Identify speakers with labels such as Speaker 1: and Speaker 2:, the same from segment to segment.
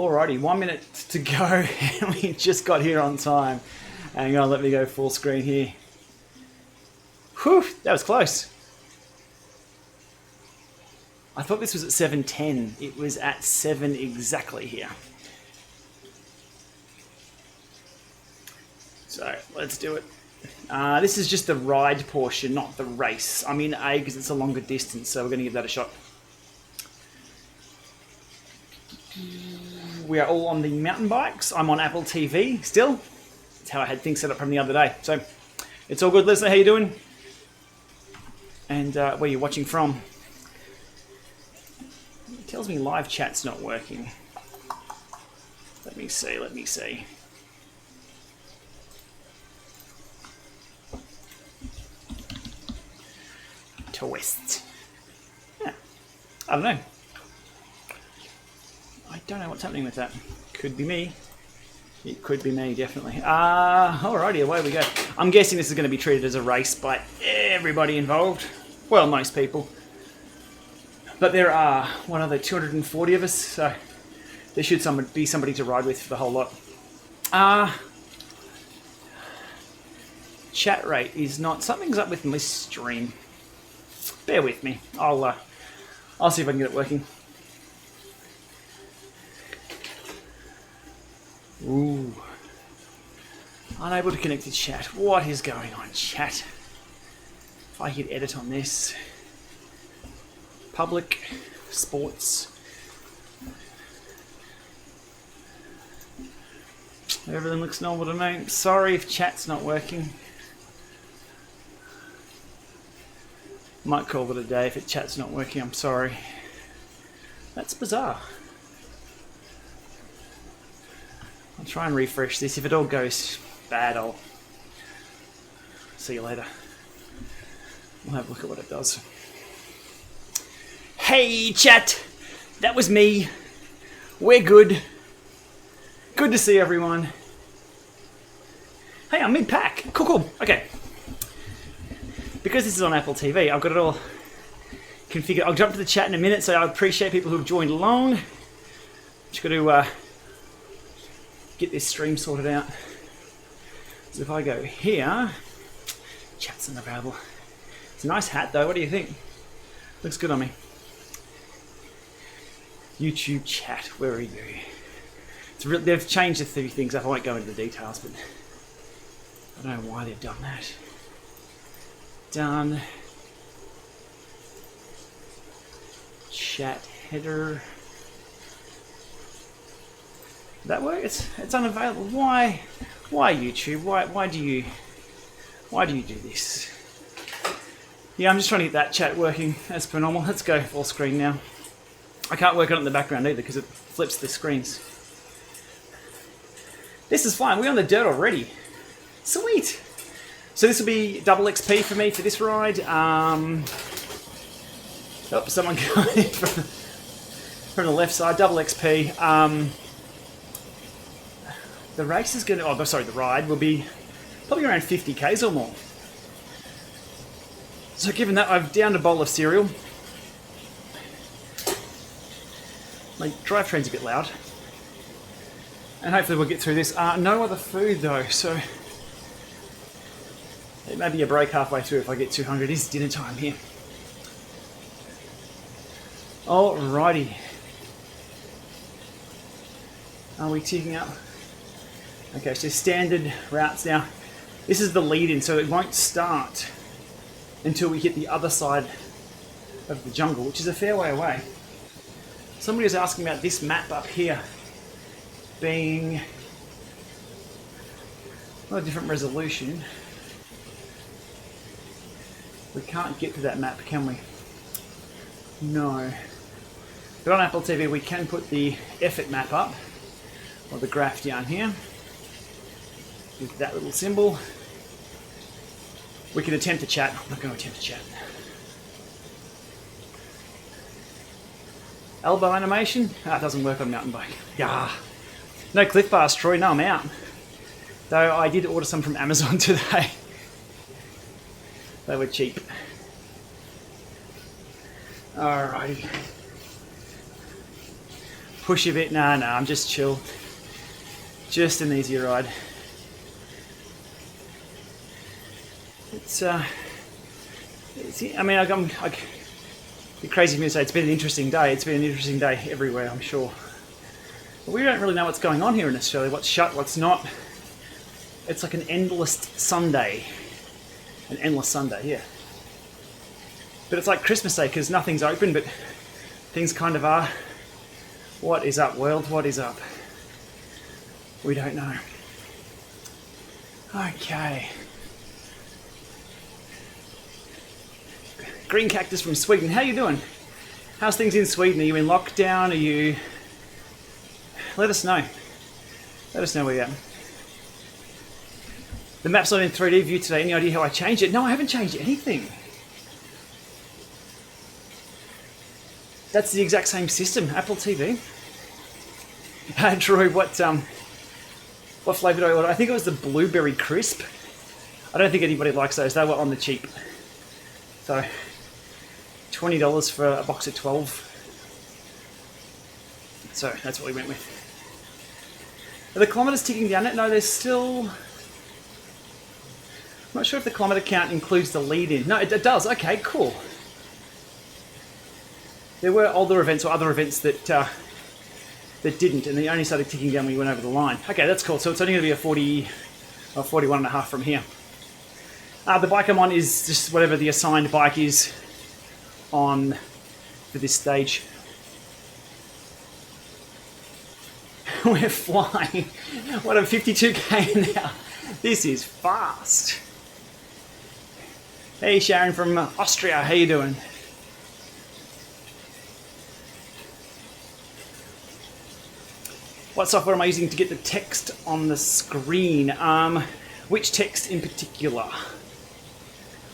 Speaker 1: Alrighty, 1 minute to go and we just got here on time. Hang on, let me go full screen here. Whew, that was close. I thought this was at 7:10. It was at 7 exactly here. So let's do it. This is just the ride portion, not the race. I'm in A because it's a longer distance, so we're going to give that a shot. We are all on the mountain bikes. I'm on Apple TV still. That's how I had things set up from the other day. So it's all good. Let us know how you're doing and where you're watching from. It tells me live chat's not working. Let me see. Twist. Yeah. I don't know. I don't know what's happening with that. Could be me. It could be me, definitely. Alrighty, away we go. I'm guessing this is going to be treated as a race by everybody involved. Well, most people. But there are, 240 of us, so there should be somebody to ride with for the whole lot. Chat rate is not... Something's up with this stream. Bear with me. I'll see if I can get it working. Ooh. Unable to connect to chat. What is going on, chat? If I hit edit on this. Public. Sports. Everything looks normal to me. Sorry if chat's not working. Might call it a day if chat's not working. I'm sorry. That's bizarre. I'll try and refresh this. If it all goes bad, I'll see you later. We'll have a look at what it does. Hey, chat! That was me. We're good. Good to see everyone. Hey, I'm mid-pack. Cool. Okay. Because this is on Apple TV, I've got it all configured. I'll jump to the chat in a minute, so I appreciate people who've joined along. Just got to get this stream sorted out. So if I go here, chat's unavailable. It's a nice hat though, what do you think? Looks good on me. YouTube chat, where are you? They've changed a few things up, I won't go into the details, but I don't know why they've done that. Done. Chat header. That work? It's unavailable. Why YouTube? Why do you do this? Yeah, I'm just trying to get that chat working as per normal. Let's go full screen now. I can't work on it in the background either because it flips the screens. This is fine. We're on the dirt already. Sweet. So this will be double XP for me for this ride. Oh, someone coming from the left side. Double XP. The race is going to... Oh, sorry, the ride will be probably around 50 Ks or more. So given that, I've downed a bowl of cereal. My drivetrain's a bit loud. And hopefully we'll get through this. No other food though, so... It may be a break halfway through if I get too hungry. It is dinner time here. Alrighty. Are we ticking up? Okay, so standard routes now. This is the lead-in, so it won't start until we hit the other side of the jungle, which is a fair way away. Somebody was asking about this map up here being a different resolution. We can't get to that map, can we? No. But on Apple TV we can put the effort map up, or the graph down here, with that little symbol. We can attempt to chat. I'm not going to attempt to chat. Elbow animation? It doesn't work on mountain bike. Yeah. No cliff bars, Troy. No, I'm out. Though I did order some from Amazon today. They were cheap. Alrighty. push a bit. Nah, I'm just chill. Just an easy ride. I mean, it'd be crazy for me to say it's been an interesting day. It's been an interesting day everywhere, I'm sure. But we don't really know what's going on here in Australia. What's shut, what's not. It's like an endless Sunday. An endless Sunday, yeah. But it's like Christmas Day because nothing's open, but things kind of are. What is up, world? What is up? We don't know. Okay. Green Cactus from Sweden. How you doing? How's things in Sweden? Are you in lockdown? Are you... Let us know. Let us know where you're at. The map's not in 3D view today. Any idea how I changed it? No, I haven't changed anything. That's the exact same system, Apple TV. Troy, what flavour do I order? I think it was the Blueberry Crisp. I don't think anybody likes those. They were on the cheap. So, $20 for a box of 12. So, that's what we went with. Are the kilometres ticking down it? No, there's still... I'm not sure if the kilometre count includes the lead-in. No, it does. Okay, cool. There were older events or other events that didn't, and they only started ticking down when you went over the line. Okay, that's cool. So it's only going to be a 40 or 41.5 from here. The bike I'm on is just whatever the assigned bike is on for this stage. We're flying. What, I'm 52k now. This is fast. Hey Sharon from Austria, how you doing? What software am I using to get the text on the screen? Which text in particular?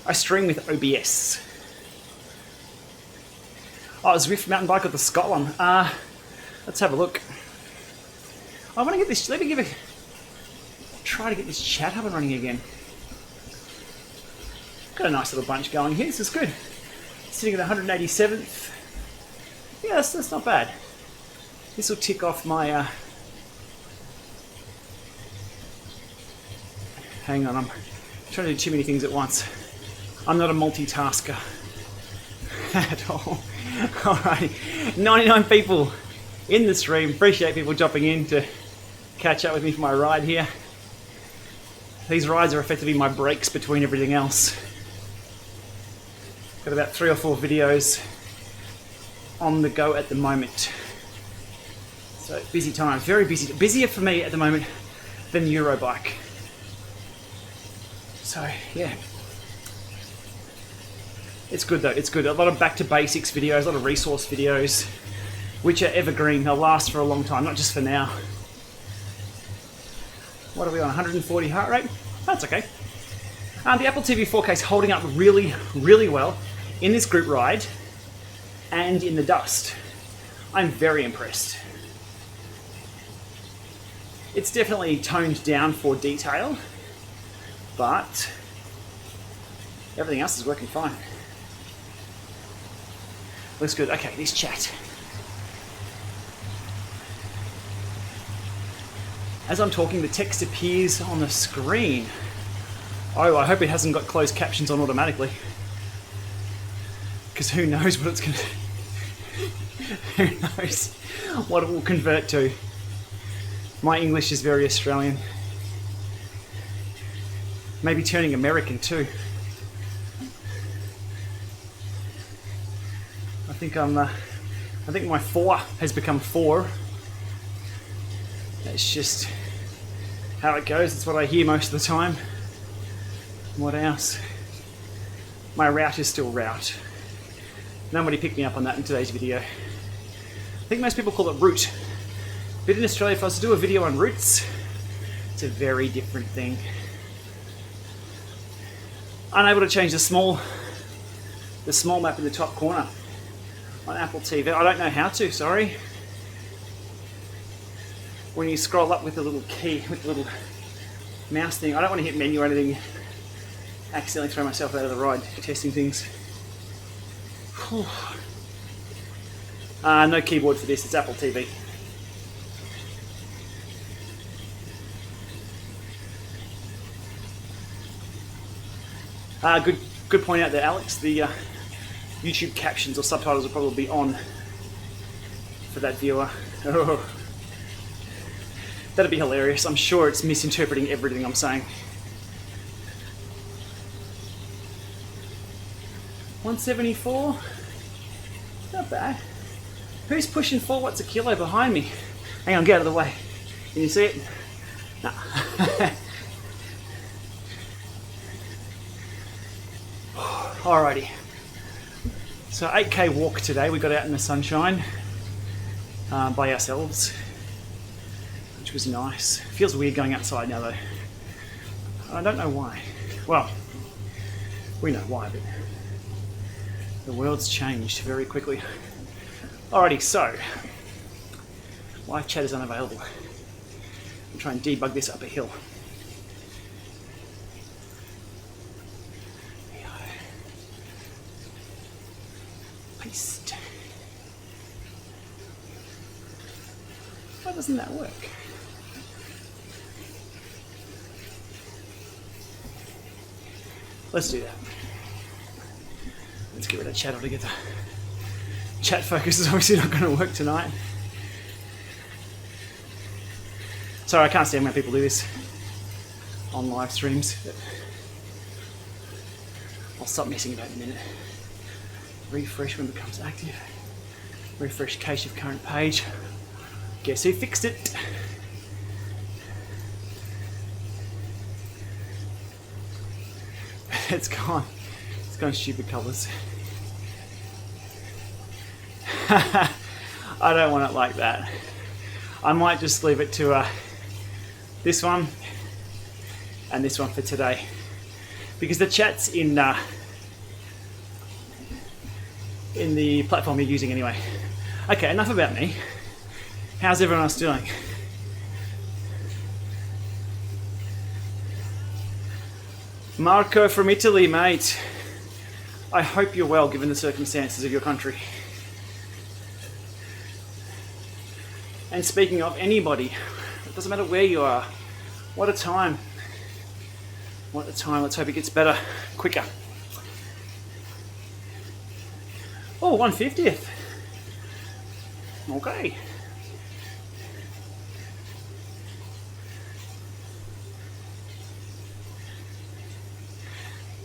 Speaker 1: I stream with OBS. Oh, Zwift mountain bike or the Scott one? Let's have a look. I want to get this, try to get this chat up and running again. Got a nice little bunch going here, this is good. Sitting at 187th. Yeah, that's not bad. This will tick off my... Hang on, I'm trying to do too many things at once. I'm not a multitasker at all. Alrighty, 99 people in the stream. Appreciate people jumping in to catch up with me for my ride here. These rides are effectively my breaks between everything else. Got about 3 or 4 videos on the go at the moment. So busy times, very busy. Busier for me at the moment than Eurobike. So yeah. It's good though, it's good. A lot of back to basics videos, a lot of resource videos, which are evergreen. They'll last for a long time, not just for now. What are we on, 140 heart rate? That's okay. The Apple TV 4K is holding up really, really well in this group ride and in the dust. I'm very impressed. It's definitely toned down for detail, but everything else is working fine. Looks good. Okay, this chat. As I'm talking, the text appears on the screen. Oh, I hope it hasn't got closed captions on automatically. Because who knows what it's going to... Who knows what it will convert to. My English is very Australian. Maybe turning American too. I think my 4 has become 4. That's just how it goes. It's what I hear most of the time. What else? My route is still route. Nobody picked me up on that in today's video. I think most people call it route. But in Australia, if I was to do a video on routes, it's a very different thing. Unable to change the small map in the top corner on Apple TV. I don't know how to, sorry. When you scroll up with the little key, with the little mouse thing, I don't want to hit menu or anything. Accidentally throw myself out of the ride testing things. No keyboard for this, it's Apple TV. Good point out there, Alex. The YouTube captions or subtitles will probably be on for that viewer. Oh. That'd be hilarious. I'm sure it's misinterpreting everything I'm saying. 174? Not bad. Who's pushing 4 watts a kilo behind me? Hang on, get out of the way. Can you see it? No. Alrighty. So 8k walk today. We got out in the sunshine by ourselves, which was nice. Feels weird going outside now though. I don't know why. Well, we know why, but the world's changed very quickly. Alrighty, so live chat is unavailable. I'll try and debug this up a hill. Paste. Why doesn't that work? Let's do that. Let's get rid of chat altogether. Chat focus is obviously not going to work tonight. Sorry, I can't stand when people do this on live streams. I'll stop messing about in a minute. Refresh when it becomes active. Refresh cache of current page. Guess who fixed it? It's gone. It's gone stupid colours. I don't want it like that. I might just leave it to this one and this one for today, because the chat's in the platform you're using anyway. Okay, enough about me. How's everyone else doing? Marco from Italy, mate. I hope you're well given the circumstances of your country. And speaking of anybody, it doesn't matter where you are. What a time. What a time. Let's hope it gets better, quicker. Oh, 150th. Okay.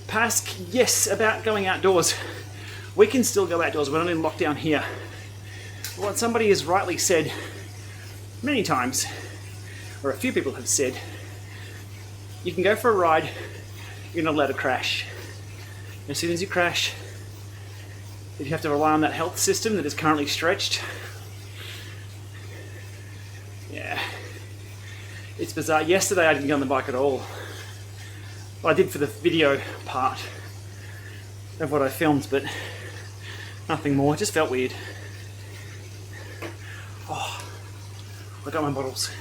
Speaker 1: Pask, yes, about going outdoors. We can still go outdoors. We're not in lockdown here. What somebody has rightly said many times, or a few people have said, you can go for a ride, you're not allowed to crash. As soon as you crash, if you have to rely on that health system that is currently stretched, yeah, it's bizarre. Yesterday I didn't get on the bike at all. Well, I did for the video part of what I filmed, but nothing more. It just felt weird. Oh, I got my bottles.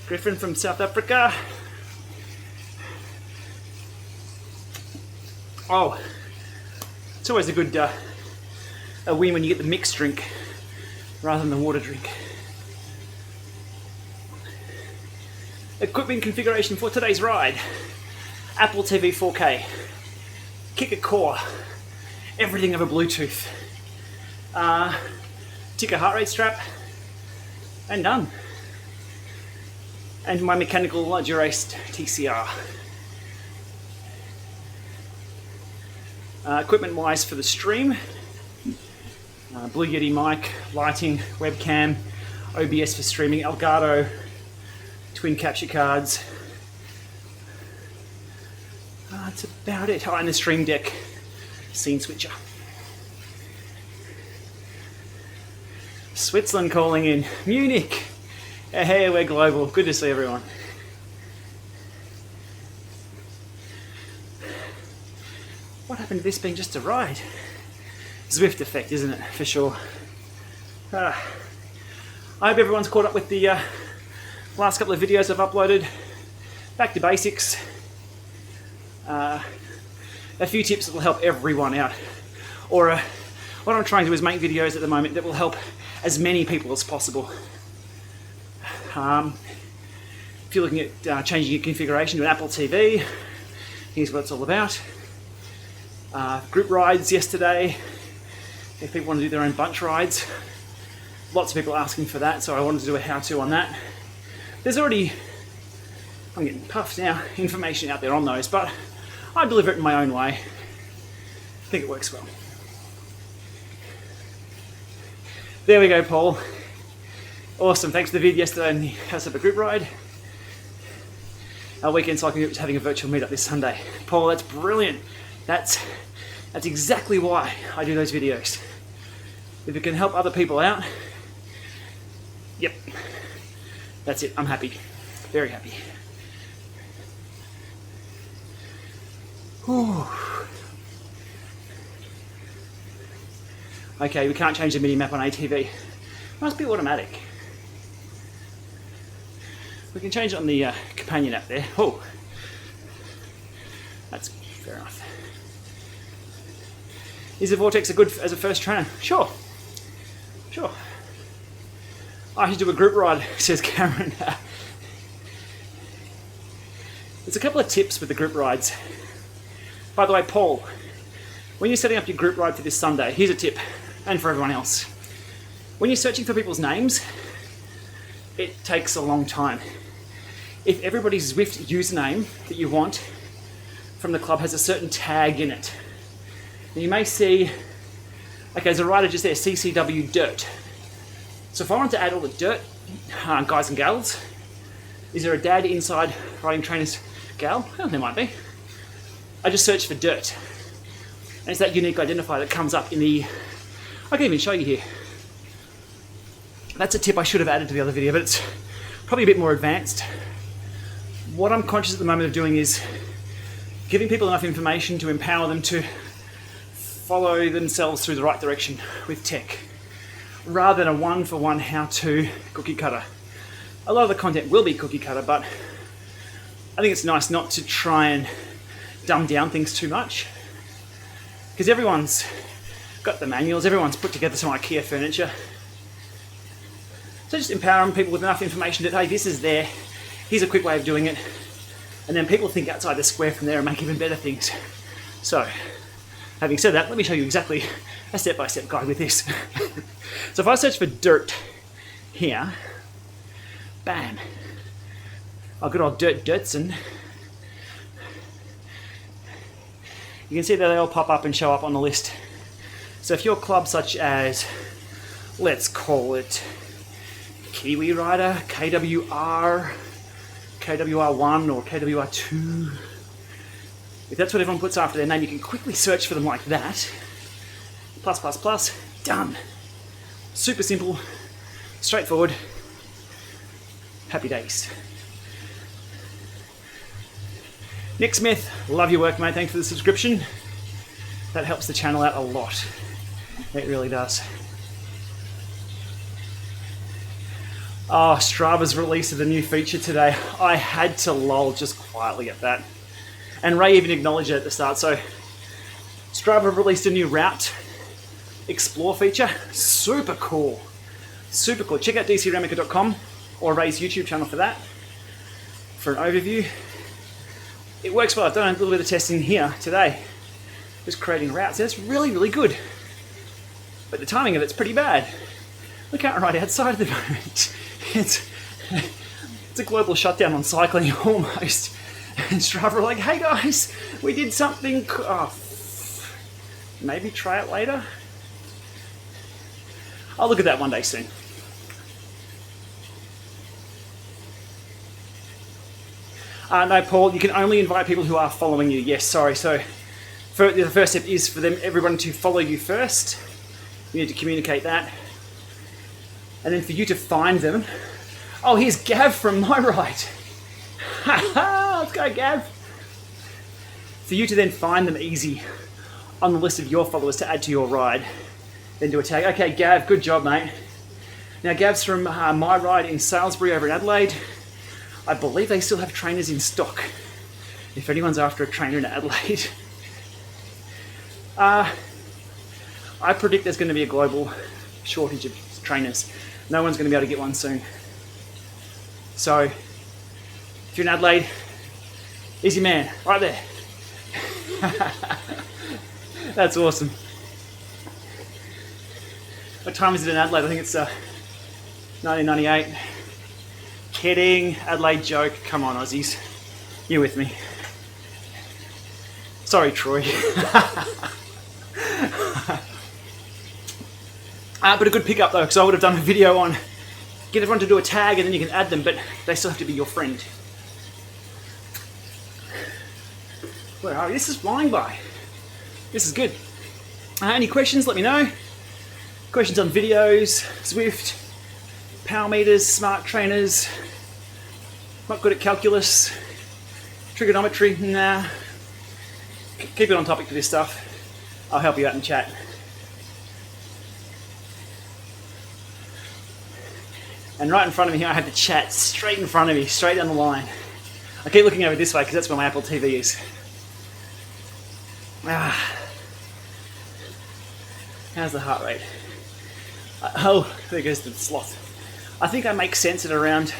Speaker 1: Griffin from South Africa. Oh, it's always a good a win when you get the mixed drink rather than the water drink. Equipment configuration for today's ride. Apple TV 4K. Kickr CORE. Everything over Bluetooth. Ticker heart rate strap. And done. And my mechanical Duraced TCR. Equipment wise for the stream. Blue Yeti mic, lighting, webcam, OBS for streaming, Elgato, twin capture cards. That's about it. Oh, and the Stream Deck scene switcher. Switzerland calling in. Munich. Hey, we're global. Good to see everyone. What happened to this being just a ride? Zwift effect, isn't it? For sure. I hope everyone's caught up with the last couple of videos I've uploaded. Back to basics. A few tips that will help everyone out. Or what I'm trying to do is make videos at the moment that will help as many people as possible. A if you're looking at changing your configuration to an Apple TV, here's what it's all about. Group rides yesterday, if people want to do their own bunch rides. Lots of people asking for that, so I wanted to do a how-to on that. There's already, I'm getting puffed now, information out there on those, but I deliver it in my own way. I think it works well. There we go, Paul. Awesome, thanks for the vid yesterday in the House of a Group Ride. Our weekend cycling group is having a virtual meetup this Sunday. Paul, that's brilliant. That's exactly why I do those videos. If it can help other people out, yep, that's it. I'm happy, very happy. Whew. Okay, we can't change the mini map on ATV. Must be automatic. We can change it on the companion app there. Oh, that's fair enough. Is the Vortex a good as a first trainer? Sure, sure. I should do a group ride, says Cameron. There's a couple of tips with the group rides. By the way, Paul, when you're setting up your group ride for this Sunday, here's a tip, and for everyone else. When you're searching for people's names, it takes a long time. If everybody's Zwift username that you want from the club has a certain tag in it, then you may see, okay, there's a rider just there, CCW Dirt. So if I want to add all the dirt guys and gals, is there a dad inside riding trainers gal? Well, there might be. I just search for dirt. And it's that unique identifier that comes up in the, I can even show you here. That's a tip I should have added to the other video, but it's probably a bit more advanced. What I'm conscious at the moment of doing is giving people enough information to empower them to follow themselves through the right direction with tech, rather than a one-for-one how-to cookie cutter. A lot of the content will be cookie cutter, but I think it's nice not to try and dumb down things too much, because everyone's got the manuals, everyone's put together some IKEA furniture. So just empowering people with enough information that, hey, this is there, here's a quick way of doing it, and then people think outside the square from there and make even better things. So, having said that, let me show you exactly a step-by-step guide with this. So if I search for dirt here, bam, I've got old Dirtson. You can see that they all pop up and show up on the list. So if your club such as, let's call it Kiwi Rider, KWR, KWR1 or KWR2, if that's what everyone puts after their name, you can quickly search for them like that. Plus, plus, plus, done. Super simple, straightforward, happy days. Nick Smith, love your work, mate. Thanks for the subscription. That helps the channel out a lot. It really does. Oh, Strava's release of the new feature today. I had to lol just quietly at that. And Ray even acknowledged it at the start. So Strava released a new route explore feature. Super cool. Super cool. Check out dcramica.com or Ray's YouTube channel for that, for an overview. It works well. I've done a little bit of testing here today, just creating routes. That's really, really good. But the timing of it's pretty bad. We can't ride outside at the moment. It's a global shutdown on cycling almost. And Strava are like, hey guys, we did something. Oh, maybe try it later. I'll look at that one day soon. No, Paul, you can only invite people who are following you. Yes, sorry. So the first step is for everyone to follow you first. You need to communicate that. And then for you to find them. Oh, here's Gav from my ride. Let's go, Gav. For you to then find them easy on the list of your followers to add to your ride. Then do a tag. Okay, Gav, good job, mate. Now, Gav's from my ride in Salisbury over in Adelaide. I believe they still have trainers in stock, if anyone's after a trainer in Adelaide. I predict there's going to be a global shortage of trainers. No one's going to be able to get one soon. So If you're in Adelaide, he's your man, right there. That's awesome. What time is it in Adelaide? I think it's 1998. Kidding, Adelaide joke. Come on, Aussies. You're with me. Sorry, Troy. But a good pickup though, because I would have done a video on get everyone to do a tag and then you can add them, but they still have to be your friend. Where are we? This is flying by. This is good. Any questions, let me know. Questions on videos, Zwift, power meters, smart trainers. Not good at calculus, trigonometry, nah. Keep it on topic for this stuff. I'll help you out in chat. And right in front of me here I have the chat straight in front of me, straight down the line. I keep looking over this way because that's where my Apple TV is. How's the heart rate? Oh, there goes the sloth. I think I make sense at around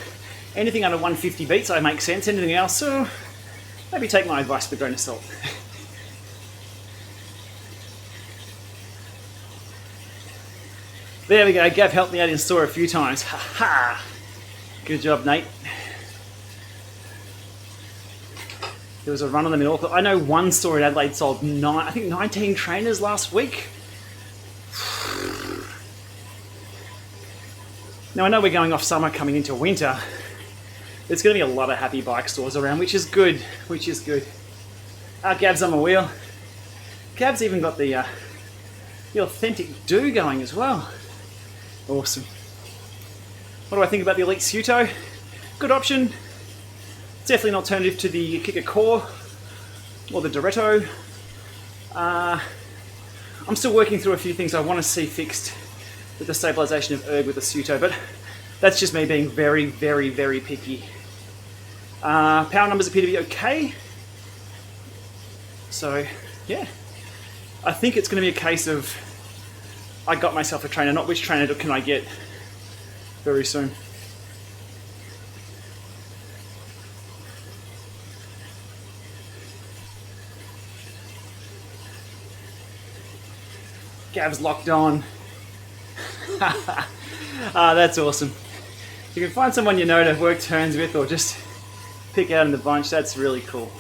Speaker 1: anything under 150 beats. I make sense. Anything else, maybe take my advice with a grain of salt. There we go. Gav helped me out in store a few times. Ha ha! Good job, Nate. There was a run on them in Auckland. I know one store in Adelaide sold 19 trainers last week. Now I know we're going off summer, coming into winter. There's going to be a lot of happy bike stores around, which is good. Which is good. Gav's on my wheel. Gav's even got the authentic do going as well. Awesome. What do I think about the Elite Suto? Good option. Definitely an alternative to the Kickr CORE or the Diretto. I'm still working through a few things I want to see fixed with the stabilization of erg with the Suto, but that's just me being very, very, very picky. Power numbers appear to be okay. So, yeah. I think it's going to be a case of I got myself a trainer, not which trainer can I get very soon. Gav's locked on. That's awesome. If you can find someone you know to work turns with or just pick out in the bunch, that's really cool.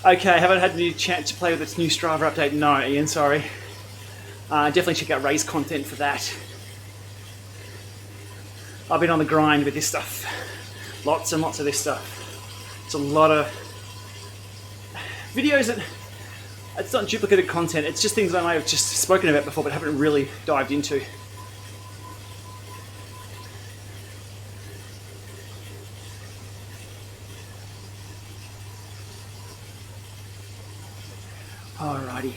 Speaker 1: Okay, haven't had any chance to play with its new Strava update. No, Ian, sorry. Definitely check out Ray's content for that. I've been on the grind with this stuff. Lots and lots of this stuff. It's a lot of videos that, it's not duplicated content, it's just things I may have just spoken about before but haven't really dived into. Alrighty.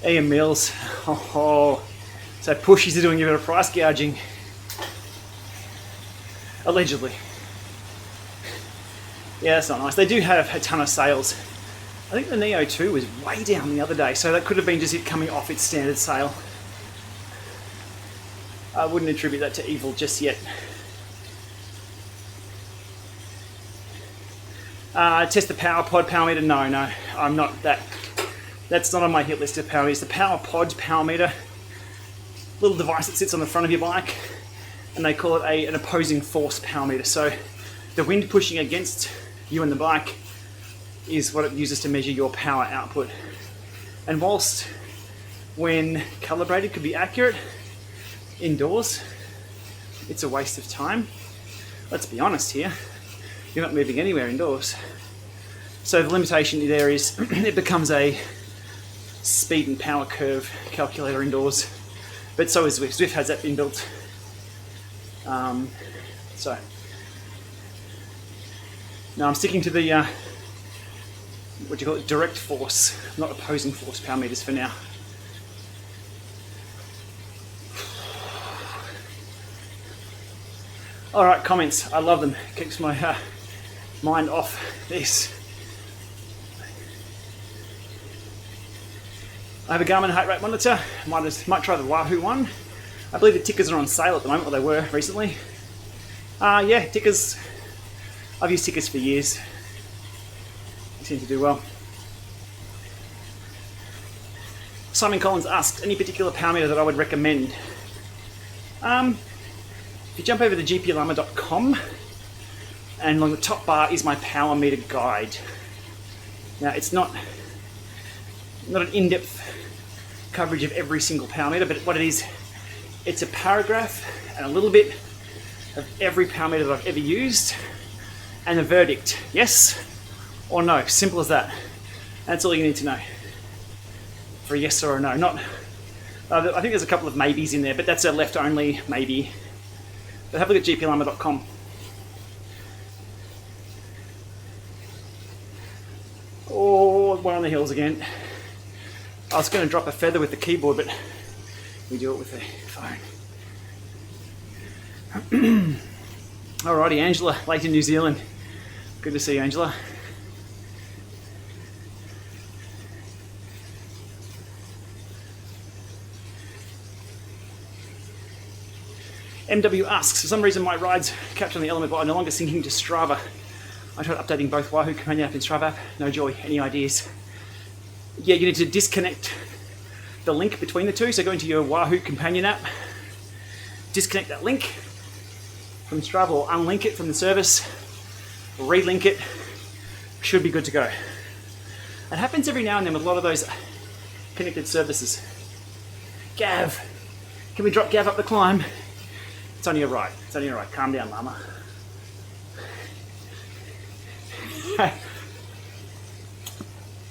Speaker 1: Ian Mills. Oh, so pushies are doing a bit of price gouging. Allegedly. Yeah, that's not nice. They do have a ton of sales. I think the Neo 2 was way down the other day, so that could have been just it coming off its standard sale. I wouldn't attribute that to evil just yet. Test the power pod power meter. No, I'm not that. That's not on my hit list of power meters. The power pod power meter, little device that sits on the front of your bike, and they call it an opposing force power meter. So the wind pushing against you and the bike is what it uses to measure your power output. And whilst when calibrated could be accurate indoors, it's a waste of time. Let's be honest here. You're not moving anywhere indoors. So the limitation there is it becomes a speed and power curve calculator indoors. But so is Zwift. Zwift has that inbuilt. So now I'm sticking to the what do you call it? Direct force, not opposing force power meters for now. All right, comments. I love them. Keeps my mind off this. I have a Garmin heart rate monitor. Might try the Wahoo one. I believe the tickers are on sale at the moment, or they were recently. Yeah, tickers. I've used tickers for years. They seem to do well. Simon Collins asked, any particular power meter that I would recommend? If you jump over to Gplama.com, and along the top bar is my power meter guide. Now, it's not an in-depth coverage of every single power meter, but what it is, it's a paragraph and a little bit of every power meter that I've ever used, and a verdict, yes or no, simple as that. That's all you need to know for a yes or a no. Not, I think there's a couple of maybes in there, but that's a left only maybe. But have a look at Gplama.com. Oh, one on the hills again. I was going to drop a feather with the keyboard, but we do it with the phone. Alrighty, Angela, late in New Zealand. Good to see you, Angela. MW asks, for some reason my rides capture on the element, but I'm no longer syncing to Strava. I tried updating both Wahoo Companion app and Strava app. No joy. Any ideas? Yeah, you need to disconnect the link between the two. So go into your Wahoo Companion app, disconnect that link from Strava or unlink it from the service, relink it. Should be good to go. It happens every now and then with a lot of those connected services. Gav, can we drop Gav up the climb? It's on your right. It's on your right. Calm down, Lama.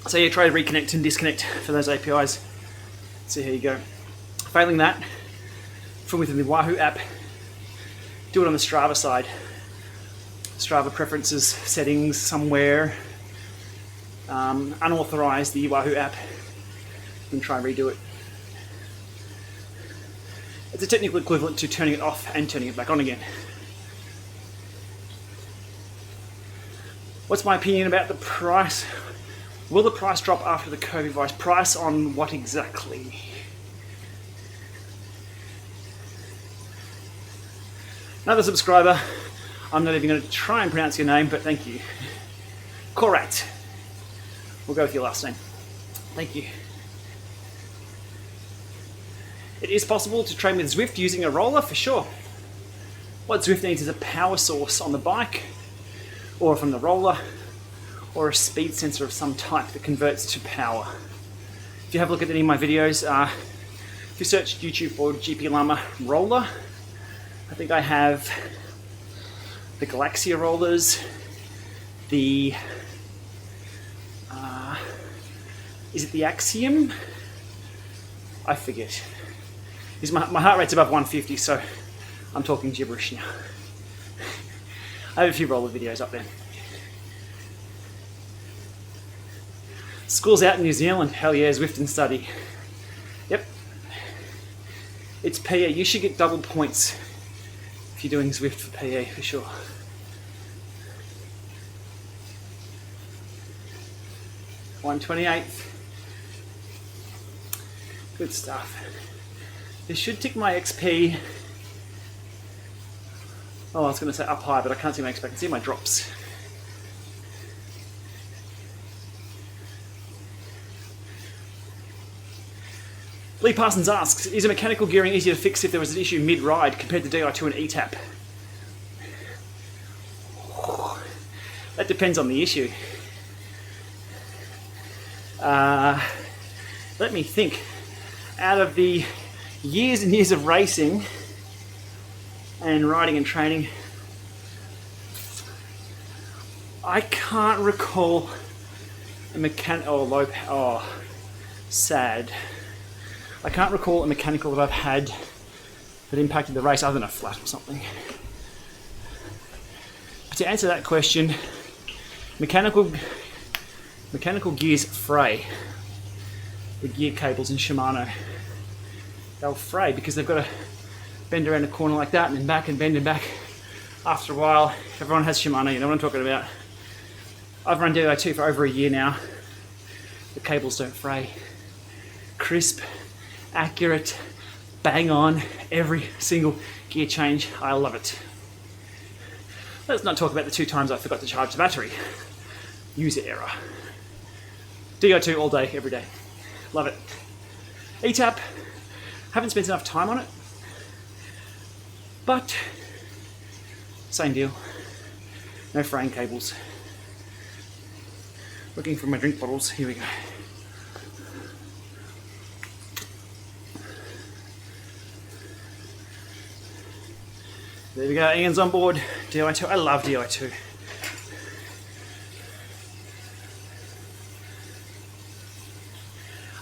Speaker 1: So yeah, try to reconnect and disconnect for those APIs. See how you go. Failing that, from within the Wahoo app, do it on the Strava side. Strava preferences, settings somewhere, unauthorize the Wahoo app, and try and redo it. It's a technical equivalent to turning it off and turning it back on again. What's my opinion about the price? Will the price drop after the COVID virus? Price on what exactly? Another subscriber. I'm not even going to try and pronounce your name, but thank you. Korat. We'll go with your last name. Thank you. It is possible to train with Zwift using a roller, for sure. What Zwift needs is a power source on the bike, or from the roller, or a speed sensor of some type that converts to power. If you have a look at any of my videos, if you search YouTube for Gplama roller, I think I have the Galaxia rollers, the, is it the Axiom? I forget. My heart rate's above 150, so I'm talking gibberish now. I have a few roller videos up there. School's out in New Zealand. Hell yeah, Zwift and study. Yep. It's PE. You should get double points if you're doing Zwift for PE, for sure. $128. Good stuff. This should tick my XP. Oh, I was going to say up high, but I can't see my XP. I can see my drops. Lee Parsons asks, is a mechanical gearing easier to fix if there was an issue mid-ride compared to Di2 and ETAP? That depends on the issue. Let me think. Out of the years and years of racing and riding and training, I can't recall a sad. I can't recall a mechanical that I've had that impacted the race other than a flat or something. But to answer that question, mechanical gears fray. The gear cables in Shimano, they'll fray because they've got to bend around a corner like that and then back and bend and back. After a while, everyone has Shimano, you know what I'm talking about. I've run Di2 for over a year now. The cables don't fray. Crisp, accurate, bang on, every single gear change. I love it. Let's not talk about the 2 times I forgot to charge the battery. User error. DO2 all day, every day. Love it. ETAP, haven't spent enough time on it, but same deal. No fraying cables. Looking for my drink bottles, here we go. There we go, Ian's on board. DI2, I love DI2.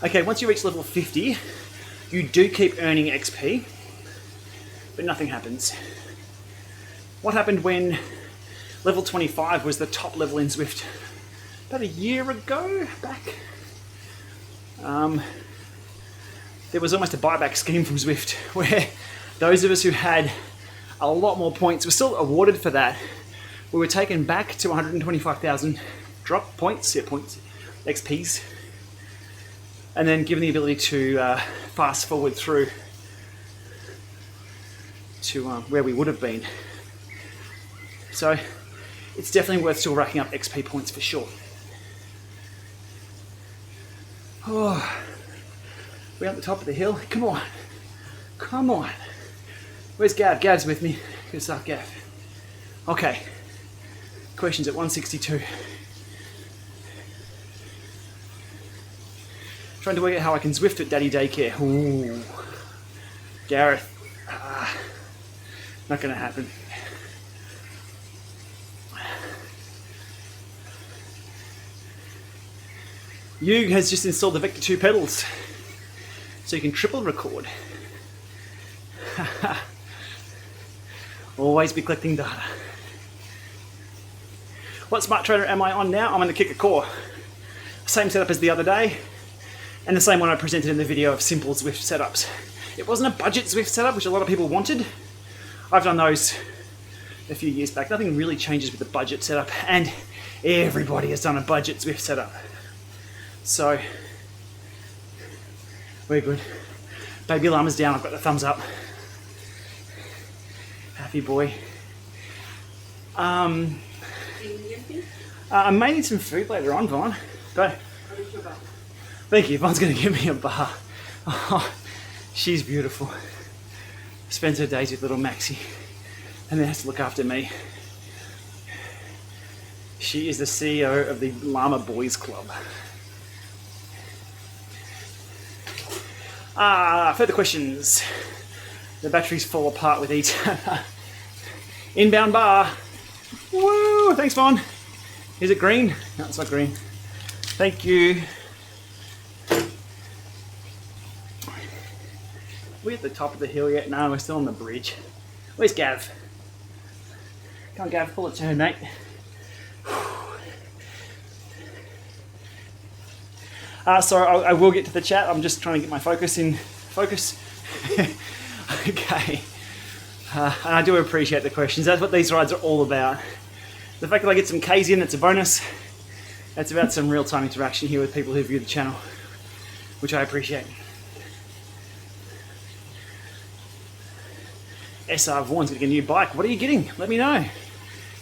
Speaker 1: Okay, once you reach level 50, you do keep earning XP, but nothing happens. What happened when level 25 was the top level in Zwift? About a year ago, back? There was almost a buyback scheme from Zwift where those of us who had a lot more points were still awarded for that. We were taken back to 125,000 drop points, XPs, and then given the ability to fast forward through to where we would have been. So it's definitely worth still racking up XP points for sure. Oh, we're at the top of the hill. Come on, come on. Where's Gav? Gav's with me. Good stuff, Gav. Okay. Questions at 162. Trying to work out how I can Zwift at Daddy Daycare. Ooh. Gareth. Not going to happen. Hugh has just installed the Vector 2 pedals, so you can triple record. Always be collecting data. What smart trainer am I on now? I'm on the Kickr CORE. Same setup as the other day, and the same one I presented in the video of simple Zwift setups. It wasn't a budget Zwift setup, which a lot of people wanted. I've done those a few years back. Nothing really changes with the budget setup, and everybody has done a budget Zwift setup. So, we're good. Baby llama's down, I've got the thumbs up. Happy boy. I may need some food later on, Vaughn. But thank you. Vaughn's going to give me a bar. Oh, she's beautiful. Spends her days with little Maxie, and then has to look after me. She is the CEO of the Llama Boys Club. Further questions. The batteries fall apart with each. Inbound bar. Woo! Thanks, Vaughn. Is it green? No, it's not green. Thank you. We're at the top of the hill yet? No, we're still on the bridge. Where's Gav? Come on, Gav, pull it to her, mate. Sorry, I will get to the chat. I'm just trying to get my focus in focus. Okay. And I do appreciate the questions. That's what these rides are all about. The fact that I get some Ks in, it's a bonus. It's about some real-time interaction here with people who view the channel, which I appreciate. SR Vaughn's going to get a new bike. What are you getting? Let me know.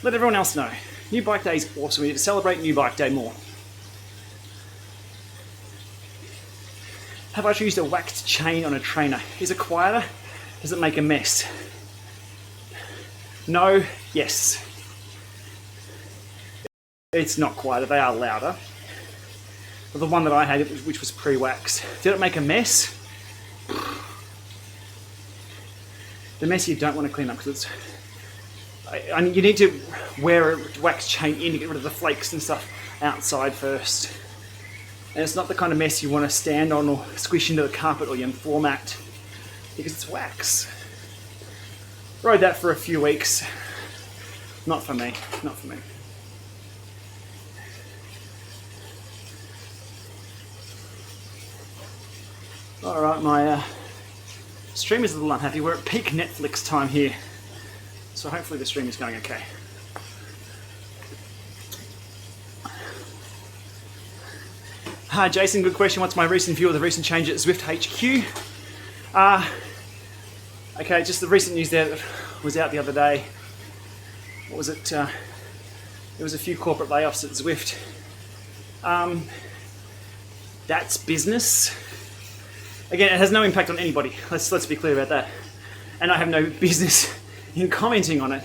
Speaker 1: Let everyone else know. New Bike Day is awesome. We need to celebrate New Bike Day more. Have I used a waxed chain on a trainer? Is it quieter? Does it make a mess? No, yes. It's not quieter, they are louder. But the one that I had, which was pre-waxed, did it make a mess? The mess you don't want to clean up because you need to wear a wax chain in to get rid of the flakes and stuff outside first. And it's not the kind of mess you want to stand on or squish into the carpet or your floor mat because it's wax. Rode that for a few weeks. Not for me, not for me. Alright, my stream is a little unhappy. We're at peak Netflix time here. So hopefully the stream is going okay. Hi Jason, good question. What's my recent view of the recent change at Zwift HQ? Okay, just the recent news there that was out the other day. what was it? There was a few corporate layoffs at Zwift. That's business. Again, it has no impact on anybody. Let's be clear about that. And I have no business in commenting on it.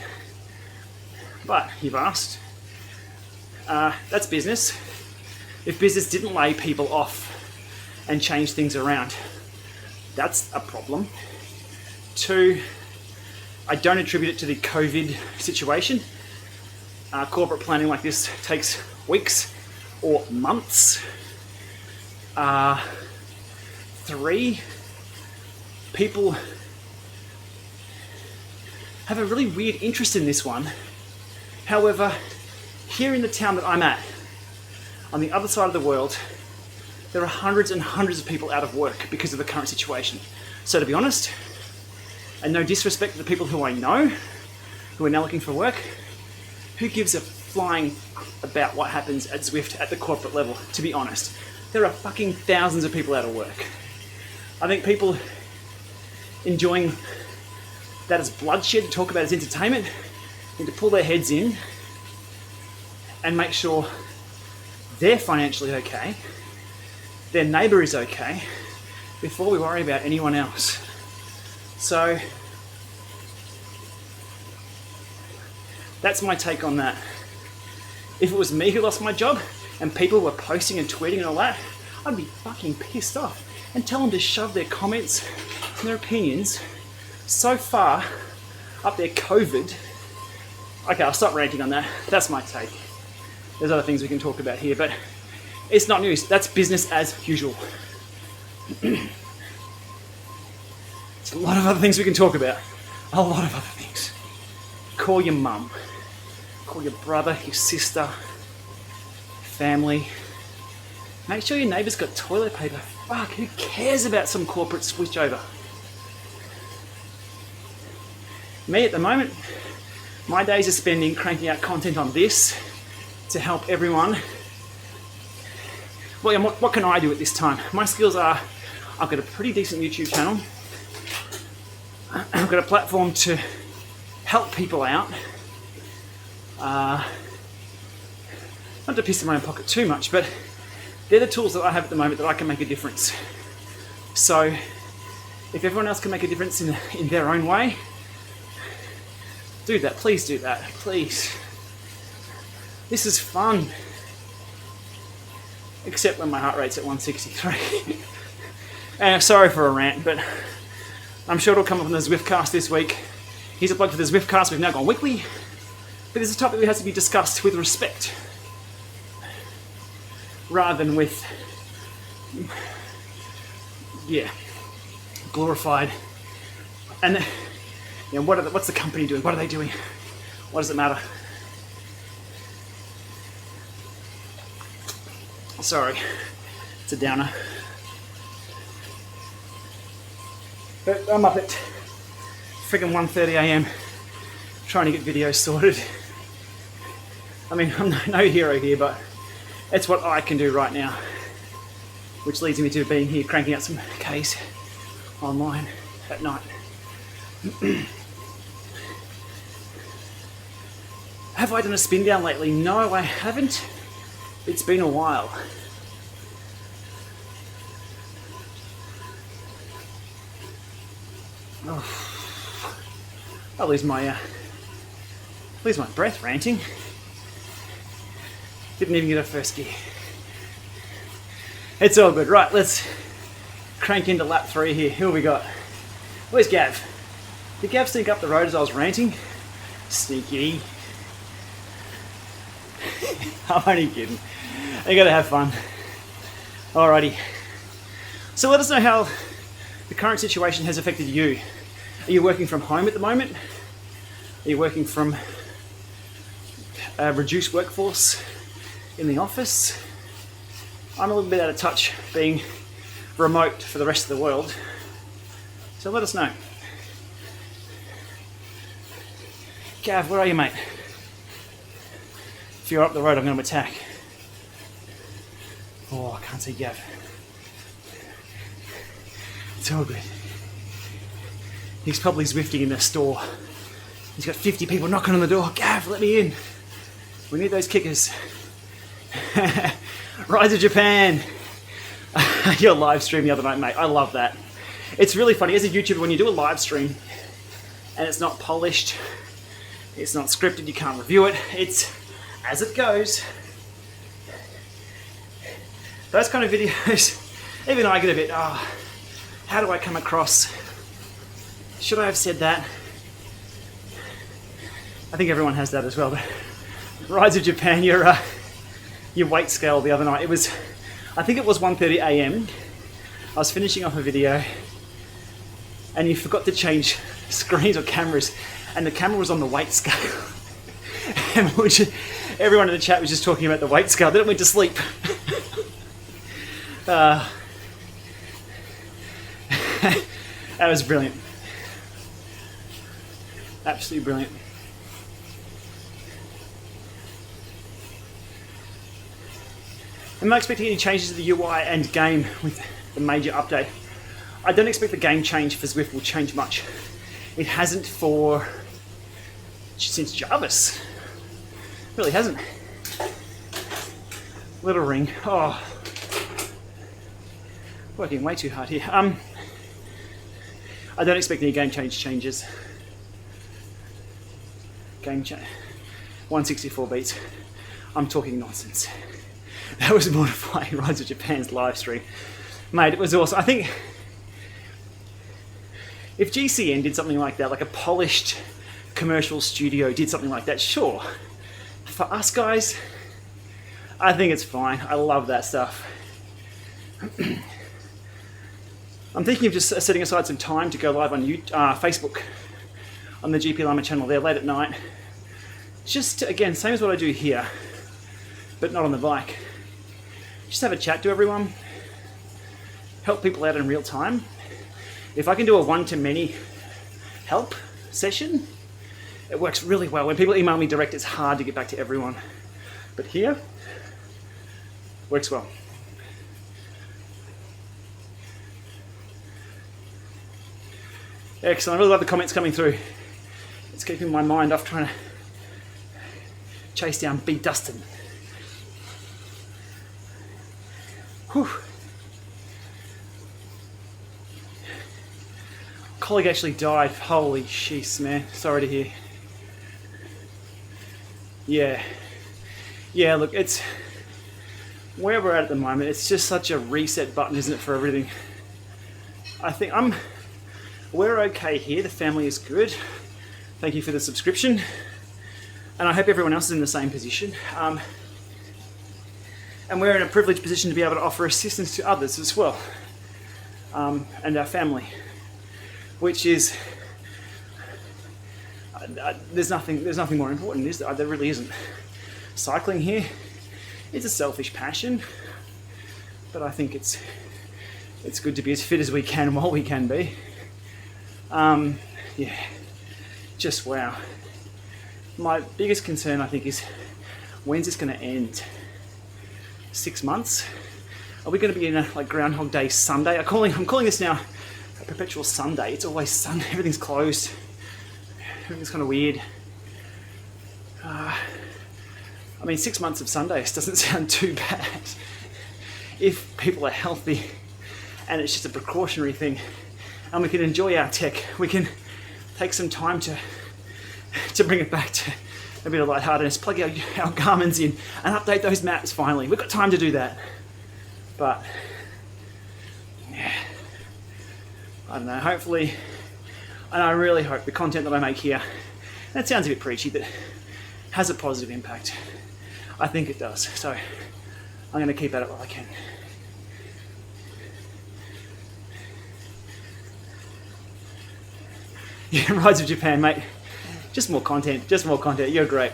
Speaker 1: But you've asked. That's business. If business didn't lay people off and change things around, that's a problem. 2, I don't attribute it to the COVID situation. Corporate planning like this takes weeks or months. 3, people have a really weird interest in this one. However, here in the town that I'm at, on the other side of the world, there are hundreds and hundreds of people out of work because of the current situation. So to be honest, and no disrespect to the people who I know, who are now looking for work, who gives a flying about what happens at Zwift at the corporate level, to be honest. There are fucking thousands of people out of work. I think people enjoying that as bloodshed to talk about as entertainment need to pull their heads in and make sure they're financially okay, their neighbour is okay, before we worry about anyone else. So that's my take on that. If it was me who lost my job and people were posting and tweeting and all that, I'd be fucking pissed off and tell them to shove their comments and their opinions so far up their COVID. Okay, I'll stop ranting on that. That's my take. There's other things we can talk about here, but it's not news. That's business as usual. There's a lot of other things we can talk about. A lot of other things. Call your mum. Call your brother, your sister, family. Make sure your neighbour's got toilet paper. Fuck, who cares about some corporate switchover? Me at the moment, my days are spending cranking out content on this to help everyone. Well, what can I do at this time? My skills are, I've got a pretty decent YouTube channel. I've got a platform to help people out. Not to piss in my own pocket too much, but they're the tools that I have at the moment that I can make a difference. So if everyone else can make a difference in their own way, do that. Please do that. Please. This is fun. Except when my heart rate's at 163. And sorry for a rant, but I'm sure it'll come up on the Zwiftcast this week. Here's a plug for the Zwiftcast. We've now gone weekly. But it's a topic that has to be discussed with respect, rather than with, glorified. And what's the company doing? What are they doing? What does it matter? Sorry, it's a downer. But I'm up at friggin' 1:30 a.m. trying to get videos sorted. I mean, I'm no hero here, but it's what I can do right now, which leads me to being here cranking out some Ks online at night. Have I done a spin down lately? No, I haven't. It's been a while. Oh. I'll lose my breath ranting. Didn't even get a first gear. It's all good. Right, let's crank into lap 3 here. Who have we got? Where's Gav? Did Gav sneak up the road as I was ranting? Sneaky. I'm only kidding. You gotta have fun. Alrighty. So let us know how the current situation has affected you. Are you working from home at the moment? Are you working from a reduced workforce in the office? I'm a little bit out of touch being remote for the rest of the world. So let us know. Gav, where are you, mate? If you're up the road, I'm going to attack. Oh, I can't see Gav. It's all good. He's probably Zwifting in the store. He's got 50 people knocking on the door. Gav, let me in. We need those kickers. Rise of Japan. Your live stream the other night, mate. I love that. It's really funny as a YouTuber when you do a live stream and it's not polished, it's not scripted, you can't review it. It's as it goes. Those kind of videos, even I get a bit, how do I come across? Should I have said that? I think everyone has that as well. But Rise of Japan, your weight scale the other night, it was, I think it was 1:30 a.m. I was finishing off a video and you forgot to change screens or cameras and the camera was on the weight scale. And everyone in the chat was just talking about the weight scale. Then it went to sleep. That was brilliant. Absolutely brilliant. I'm not expecting any changes to the UI and game with the major update. I don't expect the game change for Zwift will change much. It hasn't since Jarvis. It really hasn't. Little ring. Oh, working way too hard here. I don't expect any game changes. Game change. 164 beats. I'm talking nonsense. That was mortifying. Rise of Japan's live stream. Mate, it was awesome. I think if GCN did something like that, like a polished commercial studio did something like that, sure. For us guys, I think it's fine. I love that stuff. I'm thinking of just setting aside some time to go live on Facebook, on the Gplama channel there late at night. Just, again, same as what I do here, but not on the bike. Just have a chat to everyone, help people out in real time. If I can do a one-to-many help session, it works really well. When people email me direct, it's hard to get back to everyone. But here, works well. Excellent. I really love the comments coming through. It's keeping my mind off trying to chase down B. Dustin. Whew. Colleague actually died. Holy sheesh, man. Sorry to hear. Yeah, look, it's where we're at the moment. It's just such a reset button, isn't it, for everything? I think we're okay here. The family is good. Thank you for the subscription. And I hope everyone else is in the same position. And we're in a privileged position to be able to offer assistance to others as well. And our family. Which is, there's nothing more important, is there? There really isn't. Cycling here is a selfish passion, but I think it's good to be as fit as we can while we can be. Yeah, just wow. My biggest concern, I think, is when's this going to end? 6 months? Are we going to be in a like Groundhog Day Sunday? I'm calling this now a perpetual Sunday. It's always Sunday. Everything's closed. Everything's kind of weird. I mean, 6 months of Sundays doesn't sound too bad if people are healthy and it's just a precautionary thing and we can enjoy our tech. We can take some time to bring it back to a bit of lightheartedness, plug our Garmin's in and update those maps finally. We've got time to do that. But, yeah, I don't know, hopefully, and I really hope the content that I make here, and it sounds a bit preachy, but has a positive impact. I think it does, so I'm going to keep at it while I can. Yeah, Rise of Japan, mate. Just more content, You're great.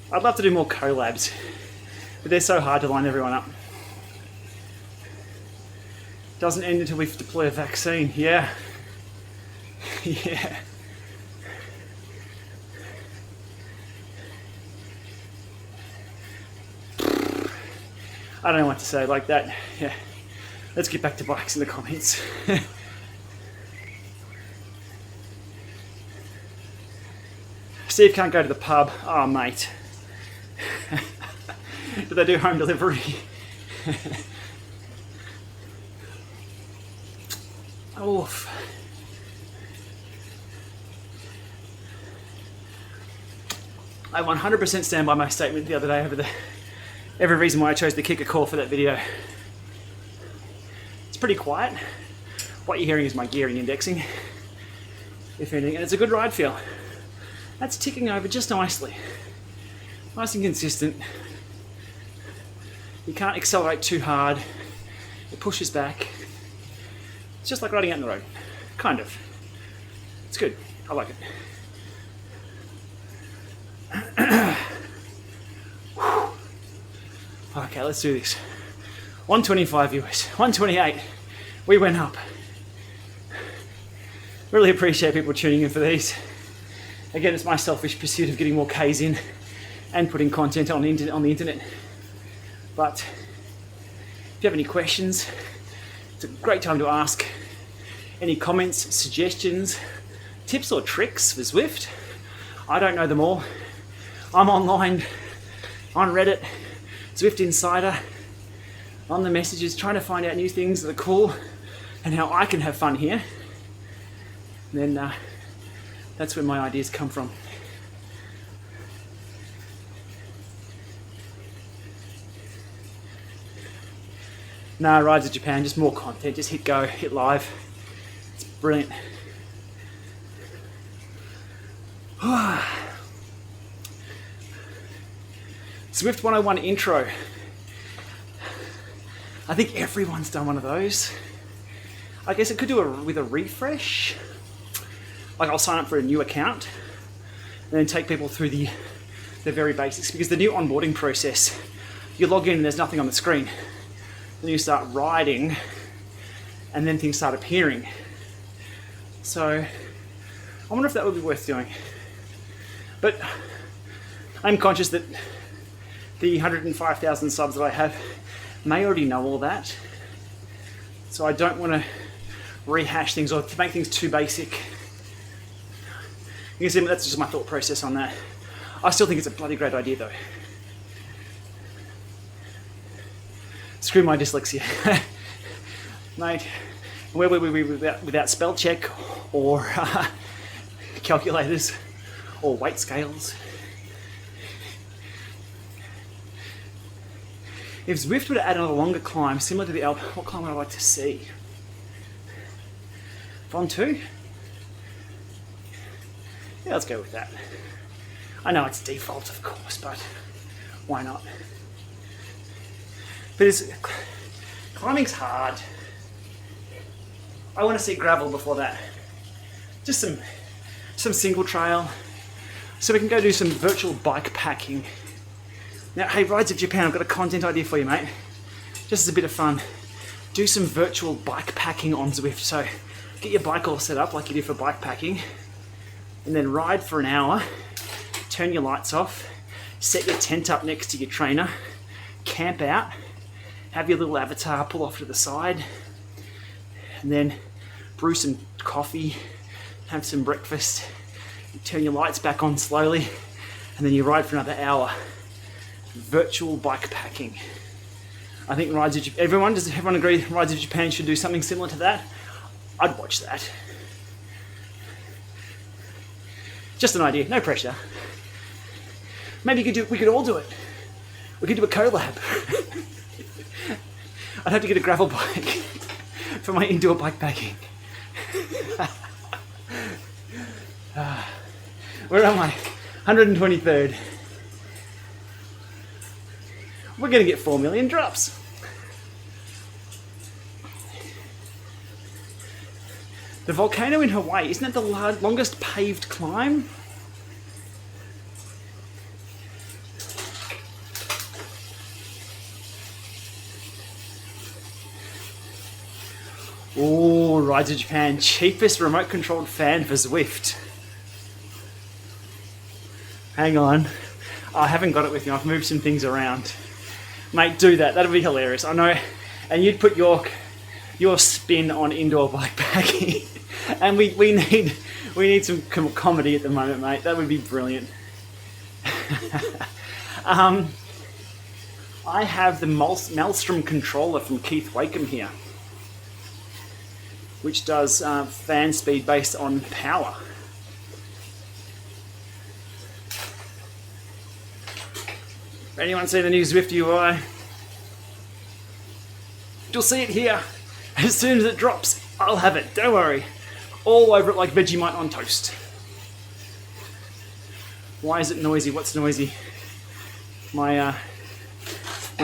Speaker 1: I'd love to do more collabs, but they're so hard to line everyone up. Doesn't end until we deploy a vaccine. Yeah. Yeah. I don't know what to say like that. Yeah. Let's get back to bikes in the comments. Steve can't go to the pub. Oh, mate. Do they do home delivery? Oof. I 100% stand by my statement the other day over every reason why I chose the Kickr CORE for that video. It's pretty quiet. What you're hearing is my gearing indexing, if anything, and it's a good ride feel. That's ticking over just nicely. Nice and consistent. You can't accelerate too hard. It pushes back. It's just like riding out on the road. Kind of. It's good. I like it. Okay, let's do this. 125 viewers. 128. We went up. Really appreciate people tuning in for these. Again, it's my selfish pursuit of getting more Ks in and putting content on the internet. But if you have any questions, it's a great time to ask. Any comments, suggestions, tips or tricks for Zwift? I don't know them all. I'm online, on Reddit, Zwift Insider, on the messages, trying to find out new things that are cool and how I can have fun here. And then that's where my ideas come from. Nah, Rides of Japan, just more content, just hit go, hit live. It's brilliant. Zwift 101 intro. I think everyone's done one of those. I guess it could do with a refresh. Like I'll sign up for a new account and then take people through the very basics, because the new onboarding process, you log in and there's nothing on the screen. Then you start riding and then things start appearing. So I wonder if that would be worth doing. But I'm conscious that the 105,000 subs that I have may already know all that. So I don't want to rehash things or to make things too basic. You can see that's just my thought process on that. I still think it's a bloody great idea though. Screw my dyslexia. Mate, where were we without spell check or calculators or weight scales? If Zwift were to add another longer climb similar to the Alp, what climb would I like to see? Von 2? Yeah, let's go with that. I know it's default, of course, but why not? But climbing's hard. I want to see gravel before that. Just some single trail, so we can go do some virtual bike packing. Now, hey, Rides of Japan, I've got a content idea for you, mate. Just as a bit of fun. Do some virtual bike packing on Zwift. So get your bike all set up like you do for bike packing, and then ride for an hour, turn your lights off, set your tent up next to your trainer, camp out, have your little avatar pull off to the side, and then brew some coffee, have some breakfast, turn your lights back on slowly, and then you ride for another hour. Virtual bike packing. I think does everyone agree Rides of Japan should do something similar to that? I'd watch that. Just an idea, no pressure. Maybe we could all do it. We could do a collab. I'd have to get a gravel bike for my indoor bike packing. Where am I? 123rd. We're going to get 4 million drops. The volcano in Hawaii, isn't that the longest paved climb? Oh, Rides of Japan, cheapest remote controlled fan for Zwift. Hang on, I haven't got it with me, I've moved some things around. Mate, do that, that'll be hilarious, I know. And you'd put your spin on indoor bike packing. And we need We need some comedy at the moment, mate. That would be brilliant. I have the Maelstrom controller from Keith Wakeham here, which does fan speed based on power. Anyone see the new Zwift UI? You'll see it here. As soon as it drops, I'll have it. Don't worry. All over it like Vegemite on toast. Why is it noisy? What's noisy? My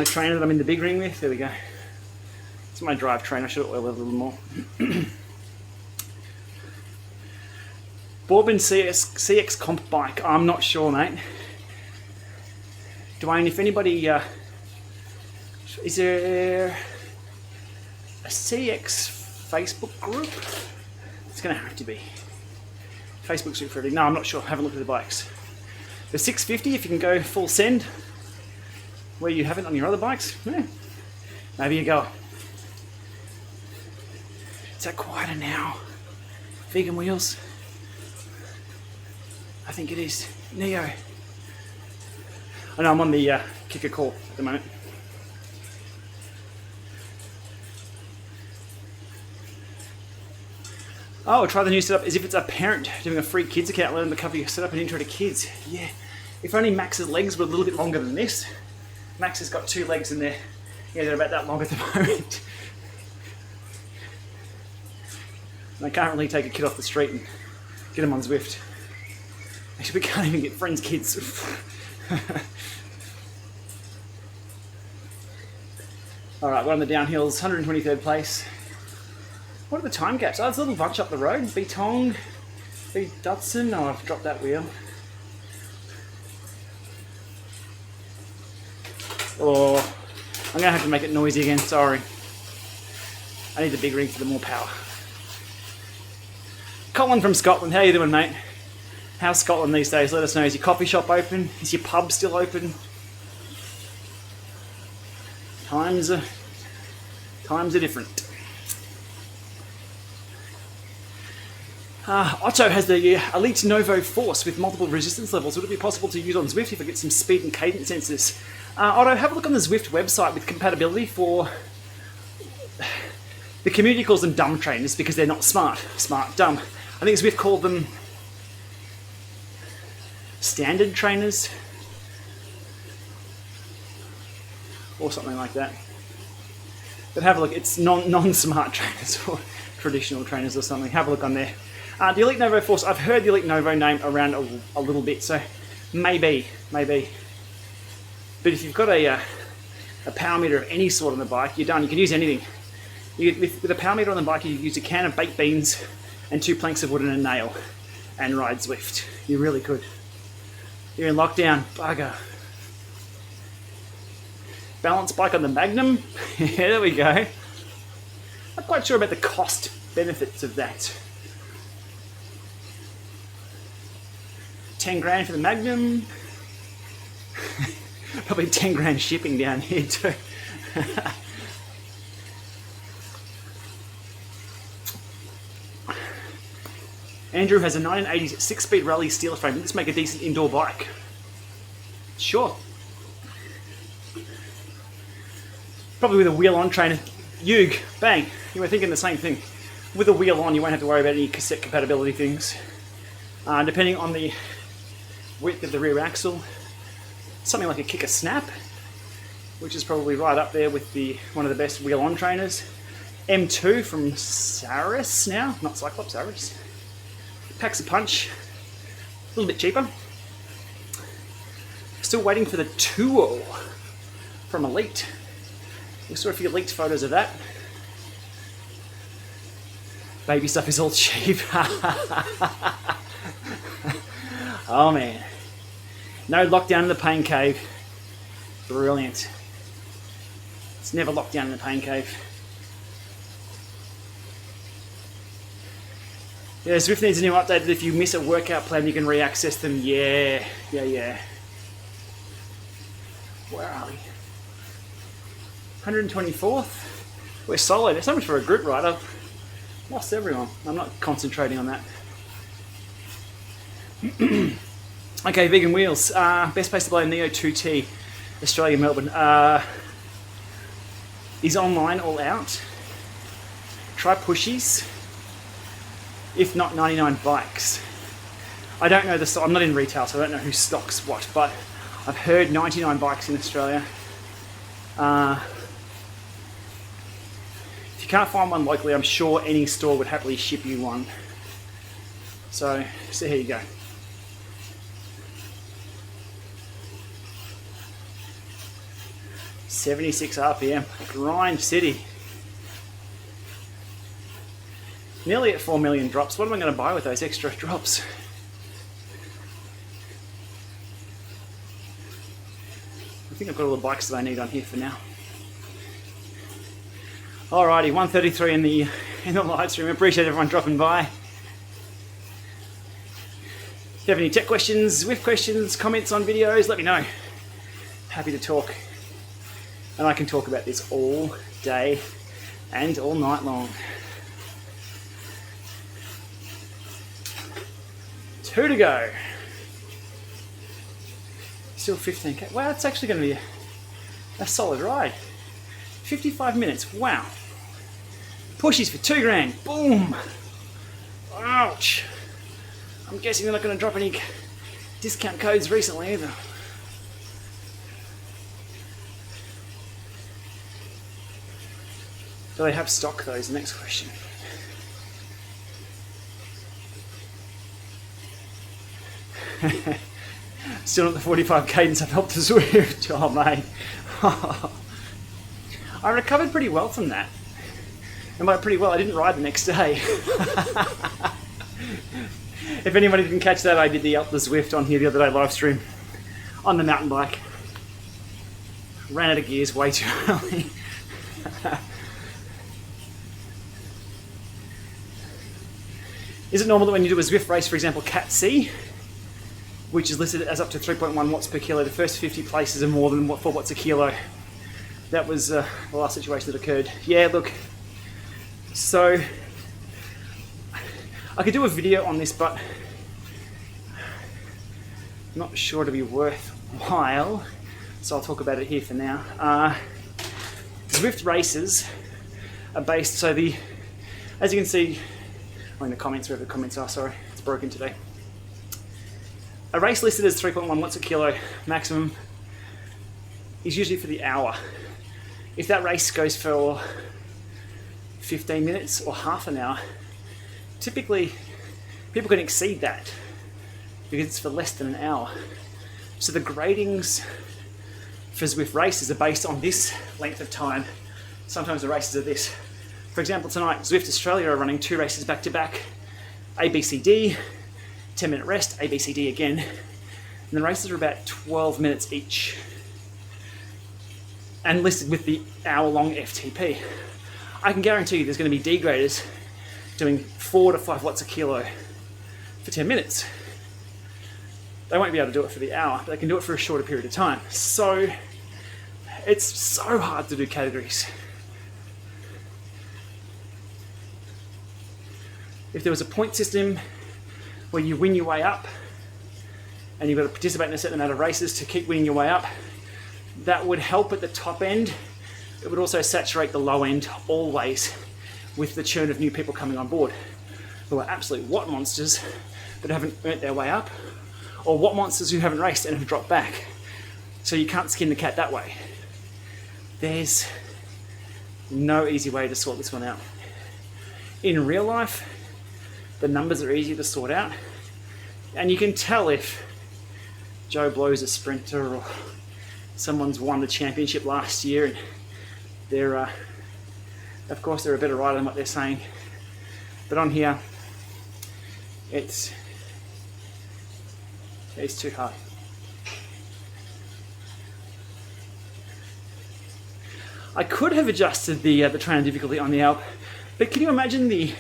Speaker 1: trainer that I'm in the big ring with. There we go. It's my drive train. I should oil it a little more. Bourbon CX comp bike. I'm not sure, mate. Dwayne, if anybody... is there a CX Facebook group? It's going to have to be. Facebook group for everything. No, I'm not sure. I haven't looked at the bikes. The 650, if you can go full send, where you haven't on your other bikes, yeah, maybe you go. Is that quieter now? Vegan wheels? I think it is. Neo. I know I'm on the Kickr CORE at the moment. Oh, try the new setup as if it's a parent doing a free kids account. Let them cover your setup and intro to kids. Yeah. If only Max's legs were a little bit longer than this. Max has got 2 legs in there. Yeah, they're about that long at the moment. And I can't really take a kid off the street and get him on Zwift. Actually, we can't even get friends' kids. Alright, we're on the downhills, 123rd place. What are the time gaps? Oh, there's a little bunch up the road. Betong, B Dutson. Oh, I've dropped that wheel. Oh, I'm going to have to make it noisy again, sorry. I need the big ring for the more power. Colin from Scotland, how you doing, mate? How's Scotland these days? Let us know. Is your coffee shop open? Is your pub still open? Times are different. Otto has the Elite Novo Force with multiple resistance levels. Would it be possible to use on Zwift if I get some speed and cadence sensors? Otto, have a look on the Zwift website with compatibility for... The community calls them dumb trainers because they're not smart. Smart, dumb. I think Zwift called them standard trainers. Or something like that. But have a look, it's non-smart trainers or traditional trainers or something. Have a look on there. The Elite Novo Force, I've heard the Elite Novo name around a little bit, so maybe. But if you've got a power meter of any sort on the bike, you're done. You can use anything. With a power meter on the bike, you can use a can of baked beans and 2 planks of wood and a nail and ride Zwift. You really could. You're in lockdown, bugger. Balance bike on the Magnum. Yeah, there we go. Not quite sure about the cost benefits of that. 10 grand for the Magnum. Probably 10 grand shipping down here too. Andrew has a 1980s 6-speed rally steel frame. Let's make a decent indoor bike. Sure. Probably with a wheel on trainer. Yug, bang. You were thinking the same thing. With a wheel on, you won't have to worry about any cassette compatibility things. Depending on the width of the rear axle, something like a Kickr Snap, which is probably right up there with one of the best wheel on trainers. M2 from Saris now, not Cyclops, Saris. Packs a punch, a little bit cheaper. Still waiting for the Tuo from Elite. We saw a few leaked photos of that. Baby stuff is all cheap. Oh man. No lockdown in the pain cave. Brilliant. It's never locked down in the pain cave. Yeah, Zwift needs a new update that if you miss a workout plan, you can re-access them. Yeah. Where are we? 124th? We're solid. It's so much for a group ride. I've lost everyone. I'm not concentrating on that. Okay, vegan wheels. Best place to buy a Neo 2T, Australia, Melbourne. Is online all out. Try Pushies. If not, 99 Bikes. I don't know the. I'm not in retail, so I don't know who stocks what, but I've heard 99 Bikes in Australia. If you can't find one locally, I'm sure any store would happily ship you one. So here you go. .76 RPM, grind city. Nearly at 4 million drops. What am I going to buy with those extra drops? I think I've got all the bikes that I need on here for now. Alrighty, 1:33 in the live stream. I appreciate everyone dropping by. If you have any tech questions, Zwift questions, comments on videos, let me know. Happy to talk. And I can talk about this all day and all night long. 2 to go. Still 15k. Wow, it's actually going to be a solid ride. 55 minutes. Wow. Pushies for 2 grand. Boom. Ouch. I'm guessing they're not going to drop any discount codes recently either. Do they have stock though is the next question. Still not the 45 cadence I've helped the Zwift. Oh mate. I recovered pretty well from that. And by pretty well, I didn't ride the next day. If anybody didn't catch that, I did the Zwift on here the other day live stream on the mountain bike. Ran out of gears way too early. Is it normal that when you do a Zwift race, for example, Cat C, which is listed as up to 3.1 watts per kilo, the first 50 places are more than 4 watts a kilo? That was the last situation that occurred. Yeah, look, so I could do a video on this, but I'm not sure it'll be worthwhile, so I'll talk about it here for now. Zwift races are based, so as you can see, in the comments, wherever the comments are, sorry, it's broken today. A race listed as 3.1 watts a kilo maximum is usually for the hour. If that race goes for 15 minutes or half an hour, typically people can exceed that because it's for less than an hour. So the gradings for Zwift races are based on this length of time. Sometimes the races are this. For example, tonight, Zwift Australia are running 2 races back to back, ABCD, 10-minute rest, ABCD again, and the races are about 12 minutes each, and listed with the hour-long FTP. I can guarantee you there's going to be degraders doing 4 to 5 watts a kilo for 10 minutes. They won't be able to do it for the hour, but they can do it for a shorter period of time. So it's so hard to do categories. If there was a point system where you win your way up and you've got to participate in a certain amount of races to keep winning your way up, that would help at the top end. It would also saturate the low end always with the churn of new people coming on board who are absolute watt monsters but haven't earned their way up, or watt monsters who haven't raced and have dropped back. So you can't skin the cat that way. There's no easy way to sort this one out. In real life, the numbers are easier to sort out, and you can tell if Joe Blow's a sprinter or someone's won the championship last year and they're, of course, they're a better rider than what they're saying. But on here, it's too hard. I could have adjusted the trainer difficulty on the Alp, but can you imagine the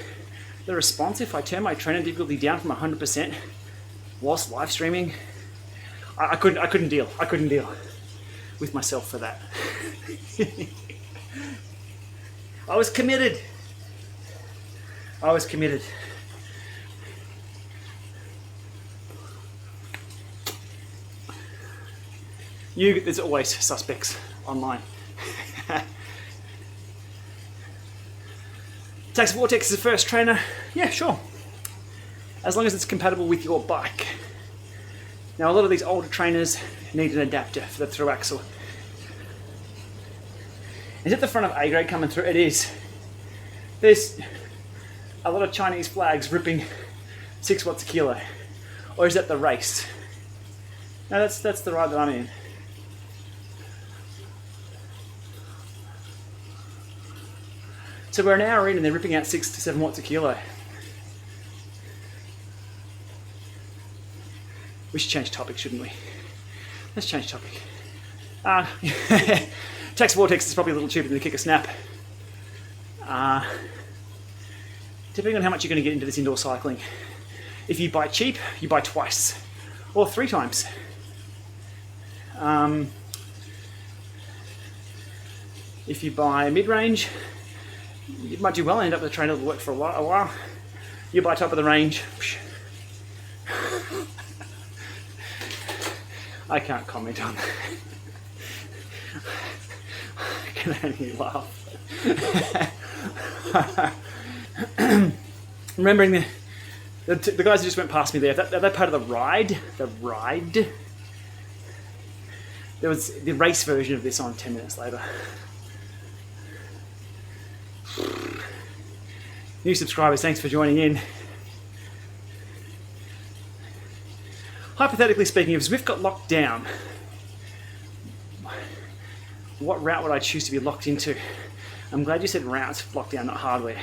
Speaker 1: response if I turn my trainer difficulty down from 100% whilst live streaming? I couldn't deal with myself for that. I was committed. There's always suspects online. Taxi Vortex is the first trainer. Yeah, sure. As long as it's compatible with your bike. Now, a lot of these older trainers need an adapter for the through axle. Is it the front of A grade coming through? It is. There's a lot of Chinese flags ripping 6 watts a kilo. Or is that the race? No, that's the ride that I'm in. So we're an hour in and they're ripping out 6 to 7 watts a kilo. We should change topic, shouldn't we? Let's change topic. Taxi Vortex is probably a little cheaper than the Kickr Snap. Depending on how much you're going to get into this indoor cycling. If you buy cheap, you buy twice. Or 3 times. If you buy mid-range, you might do well and end up with a trainer that'll work for a while. You buy top of the range. I can't comment on that. I can only laugh. Remembering the guys who just went past me there, are they part of the ride? The ride? There was the race version of this on 10 minutes later. New subscribers, thanks for joining in. Hypothetically speaking, if Zwift got locked down, what route would I choose to be locked into? I'm glad you said routes locked down, not hardware.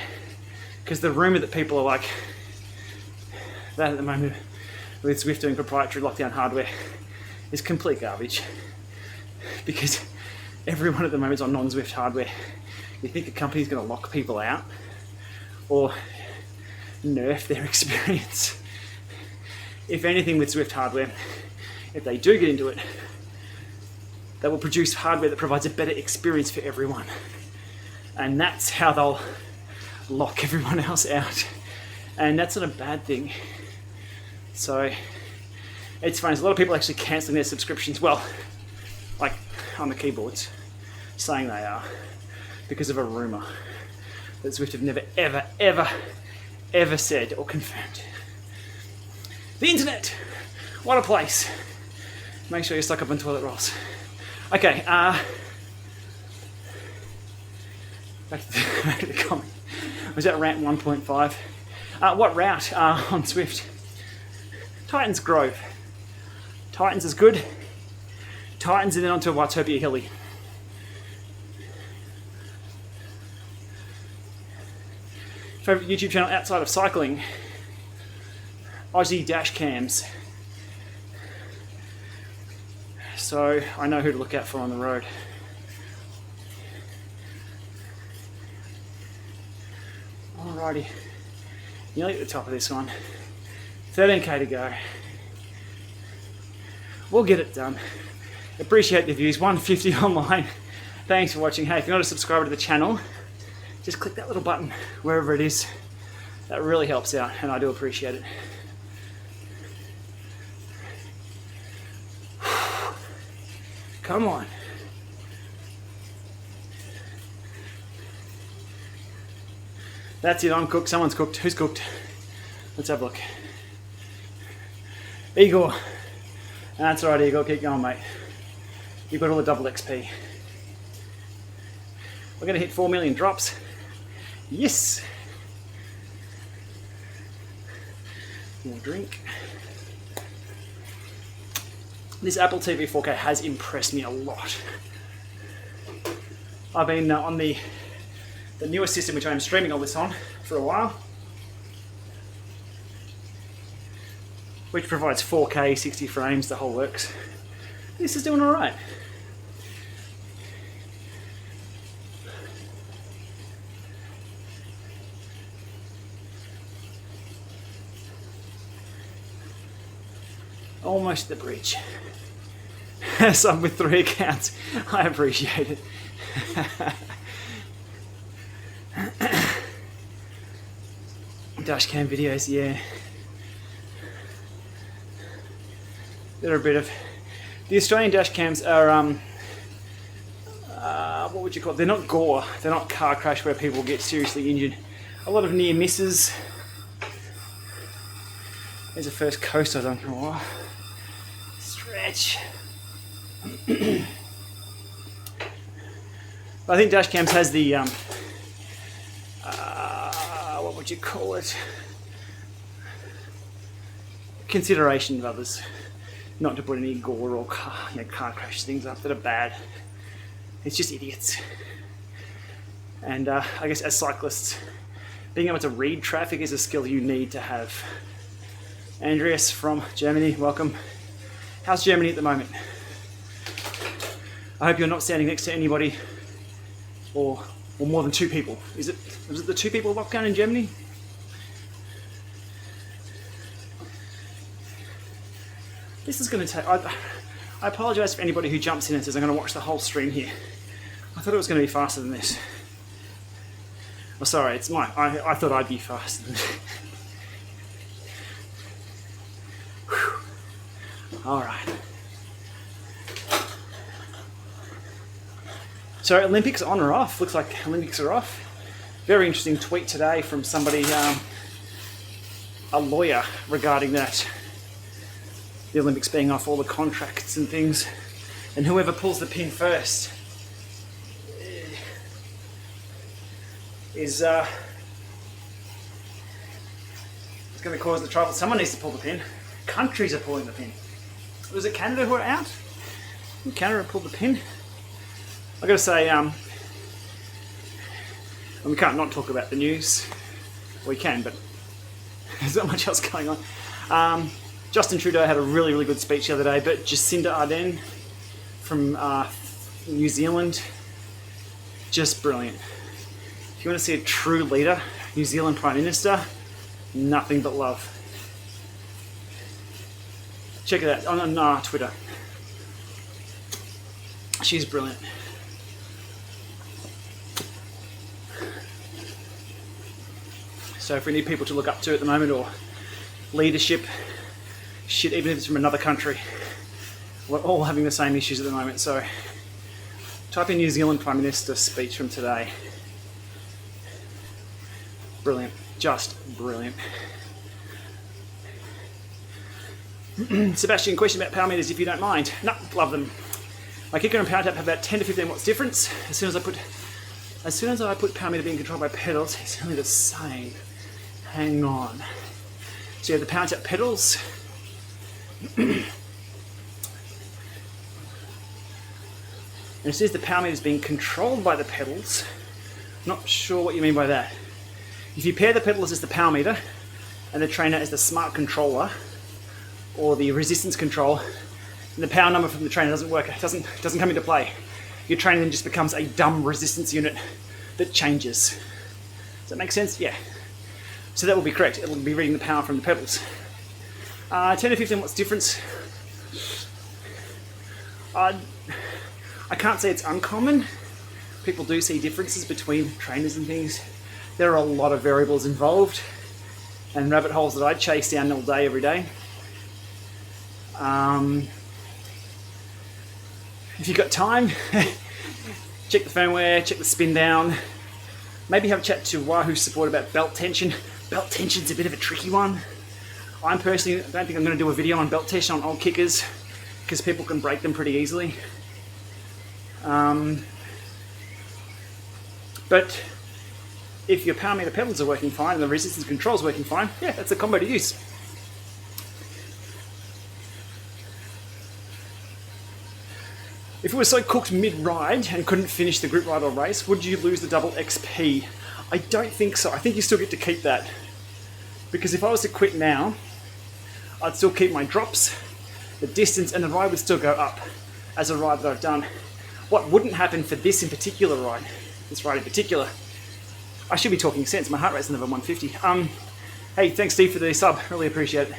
Speaker 1: Because the rumour that people are like that at the moment with Zwift doing proprietary lockdown hardware is complete garbage. Because everyone at the moment is on non-Zwift hardware. You think a company's going to lock people out or nerf their experience? If anything with Zwift hardware, if they do get into it, they will produce hardware that provides a better experience for everyone. And that's how they'll lock everyone else out. And that's not a bad thing. So it's funny, there's a lot of people actually cancelling their subscriptions, well, like on the keyboards, saying they are, because of a rumour that Zwift have never, ever, ever, ever said or confirmed. The internet! What a place! Make sure you're stuck up on toilet rolls. Okay, back to the comment. Was that rant 1.5? What route on Zwift? Titans Grove. Titans is good. Titans and then onto Watopia Hilly. Favourite YouTube channel outside of cycling? Aussie dash cams. So I know who to look out for on the road. Alrighty, nearly at the top of this one. 13k to go. We'll get it done. Appreciate the views, 150 online. Thanks for watching. Hey, if you're not a subscriber to the channel, just click that little button wherever it is. That really helps out and I do appreciate it. Come on. That's it, I'm cooked. Someone's cooked. Who's cooked? Let's have a look. Igor. That's alright, Igor. Keep going, mate. You've got all the double XP. We're going to hit 4 million drops. Yes! More drink. This Apple TV 4K has impressed me a lot. I've been on the newest system which I'm streaming all this on for a while, which provides 4K, 60 frames, the whole works. This is doing alright. Almost the bridge. So I'm with 3 accounts. I appreciate it. Dashcam videos, yeah. They're a bit The Australian dash cams are, what would you call it? They're not gore. They're not car crash where people get seriously injured. A lot of near misses. There's the first coast I've done for a while. Stretch. I think dash cams has the, what would you call it? Consideration of others. Not to put any gore or car crash things up that are bad. It's just idiots. And I guess as cyclists, being able to read traffic is a skill you need to have. Andreas from Germany, welcome. How's Germany at the moment? I hope you're not standing next to anybody or more than 2 people. Was it the 2 people lockdown in Germany? This is going to take... I apologise for anybody who jumps in and says I'm going to watch the whole stream here. I thought it was going to be faster than this. Oh, sorry, it's I thought I'd be faster than this. Alright. So Olympics on or off? Looks like Olympics are off. Very interesting tweet today from somebody, a lawyer, regarding that. The Olympics being off, all the contracts and things. And whoever pulls the pin first is going to cause the trouble. Someone needs to pull the pin. Countries are pulling the pin. Was it Canada who are out? Canada pulled the pin. I've got to say, we can't not talk about the news. We can, but there's not much else going on. Justin Trudeau had a really, really good speech the other day, but Jacinda Ardern from New Zealand, just brilliant. If you want to see a true leader, New Zealand Prime Minister, nothing but love. Check it out on Twitter. She's brilliant. So if we need people to look up to at the moment, or leadership, shit, even if it's from another country, we're all having the same issues at the moment. So type in New Zealand Prime Minister speech from today. Brilliant, just brilliant. Sebastian, question about power meters if you don't mind. No, love them. My Kickr and power tap have about 10 to 15 watts difference. As soon as I put power meter being controlled by pedals, it's only the same. Hang on. So you have the power tap pedals. And as soon as the power meter is being controlled by the pedals, not sure what you mean by that. If you pair the pedals as the power meter and the trainer as the smart controller, or the resistance control, and the power number from the trainer doesn't work, it doesn't come into play. Your trainer then just becomes a dumb resistance unit that changes. Does that make sense? Yeah. So that will be correct. It will be reading the power from the pedals. 10 to 15 watts difference. I can't say it's uncommon. People do see differences between trainers and things. There are a lot of variables involved and rabbit holes that I chase down all day, every day. If you've got time, check the firmware, check the spin down, maybe have a chat to Wahoo support about belt tension. Belt tension's a bit of a tricky one. I personally don't think I'm going to do a video on belt tension on old Kickrs because people can break them pretty easily. But if your power meter pedals are working fine and the resistance control is working fine, yeah, that's a combo to use. If it was so cooked mid-ride and couldn't finish the group ride or race, would you lose the double XP? I don't think so. I think you still get to keep that. Because if I was to quit now, I'd still keep my drops, the distance, and the ride would still go up as a ride that I've done. What wouldn't happen for this in particular ride, this ride in particular, I should be talking sense, my heart rate's never 150. Hey, thanks Steve for the sub, really appreciate it.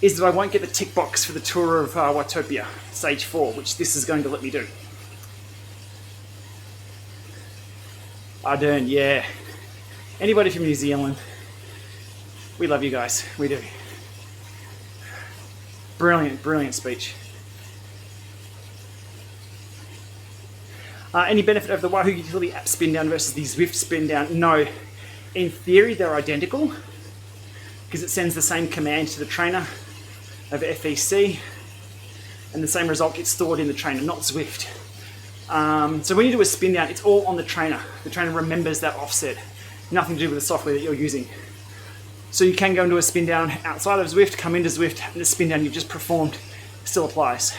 Speaker 1: Is that I won't get the tick box for the tour of Watopia, stage 4, which this is going to let me do. Ardern, yeah. Anybody from New Zealand, we love you guys, we do. Brilliant, brilliant speech. Any benefit of the Wahoo Utility app spin down versus the Zwift spin down? No. In theory, they're identical because it sends the same command to the trainer over FEC, and the same result gets stored in the trainer, not Zwift. So when you do a spin down, it's all on the trainer. The trainer remembers that offset. Nothing to do with the software that you're using. So you can go into a spin down outside of Zwift, come into Zwift, and the spin down you've just performed still applies.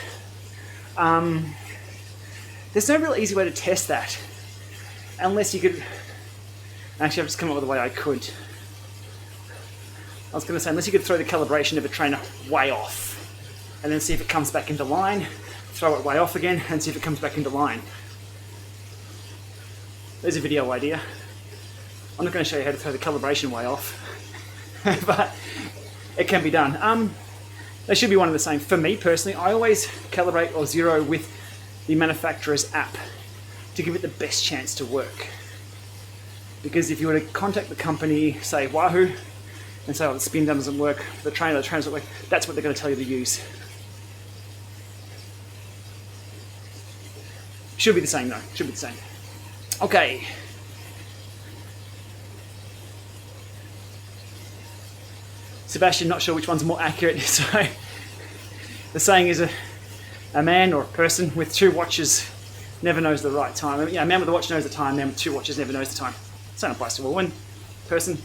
Speaker 1: There's no real easy way to test that, unless you could. Actually, I've just come up with a way I could. I was going to say, unless you could throw the calibration of a trainer way off, and then see if it comes back into line, throw it way off again, and see if it comes back into line. There's a video idea. I'm not going to show you how to throw the calibration way off, but it can be done. They should be one and the same. For me personally, I always calibrate or zero with the manufacturer's app to give it the best chance to work. Because if you were to contact the company, say Wahoo, and say, oh, the spin doesn't work, the trainer doesn't work, that's what they're going to tell you to use. Should be the same though, should be the same. Okay. Sebastian, not sure which one's more accurate. So the saying is a man or a person with 2 watches never knows the right time. A man with a watch knows the time, a man with 2 watches never knows the time. Same applies to a woman, person.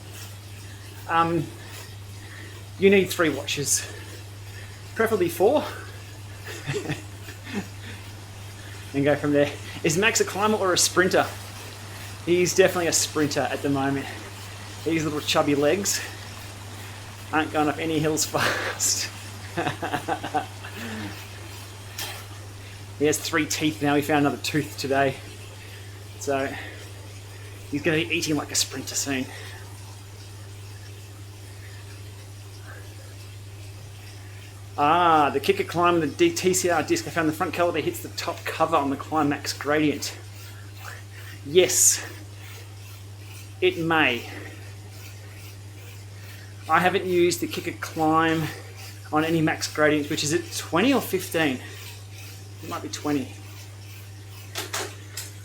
Speaker 1: You need 3 watches, preferably 4. And go from there. Is Max a climber or a sprinter? He's definitely a sprinter at the moment. These little chubby legs aren't going up any hills fast. He has 3 teeth now. He found another tooth today. So he's going to be eating like a sprinter soon. The Kickr Climb and the TCR disc. I found the front caliber hits the top cover on the climax gradient. Yes, it may. I haven't used the Kickr Climb on any max gradients, which is it 20 or 15? It might be 20.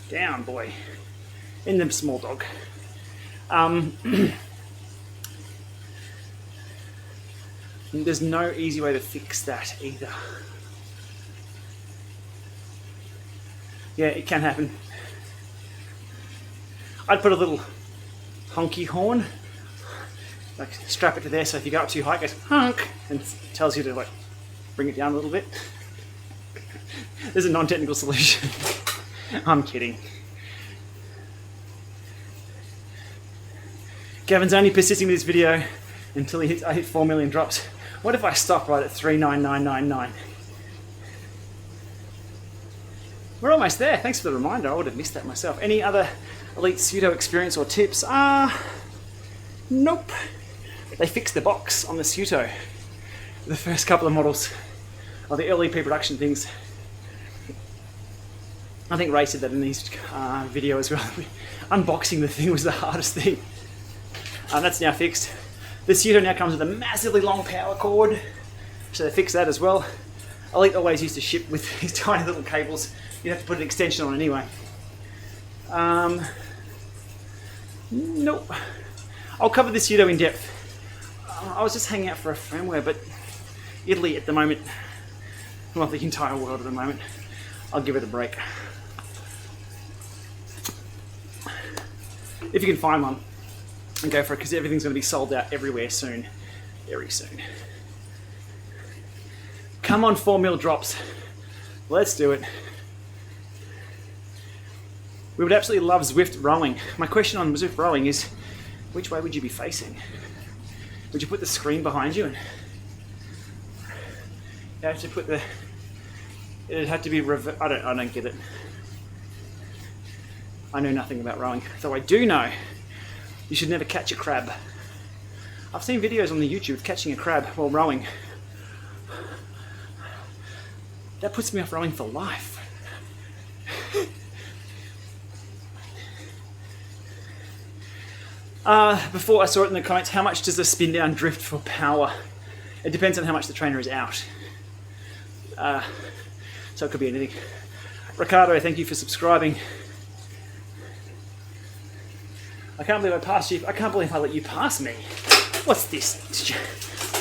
Speaker 1: Down, boy. In the small dog. There's no easy way to fix that either. Yeah, it can happen. I'd put a little honky horn, like strap it to there, so if you go up too high, it goes honk, and tells you to like bring it down a little bit. There's a non-technical solution. I'm kidding. Gavin's only persisting with this video until I hit 4 million drops. What if I stop right at 39999? We're almost there. Thanks for the reminder. I would have missed that myself. Any other elite pseudo experience or tips? Nope. They fixed the box on the pseudo. The first couple of models, or the early pre-production things. I think Ray said that in his video as well. Unboxing the thing was the hardest thing. That's now fixed. The pseudo now comes with a massively long power cord, so they fixed that as well. Elite always used to ship with these tiny little cables. You'd have to put an extension on anyway. Nope. I'll cover the pseudo in depth. I was just hanging out for a firmware, but Italy at the moment, well, the entire world at the moment, I'll give it a break. If you can find one, and go for it, because everything's going to be sold out everywhere soon. Very soon. Come on, 4 mil drops. Let's do it. We would absolutely love Zwift rowing. My question on Zwift rowing is, which way would you be facing? Would you put the screen behind you? And you have to put the... It'd have to be... I don't get it. I know nothing about rowing. Though I do know you should never catch a crab. I've seen videos on the YouTube of catching a crab while rowing. That puts me off rowing for life. Before I saw it in the comments, how much does the spin down drift for power? It depends on how much the trainer is out. So it could be anything. Ricardo, thank you for subscribing. I can't believe I passed you. I can't believe I let you pass me. What's this?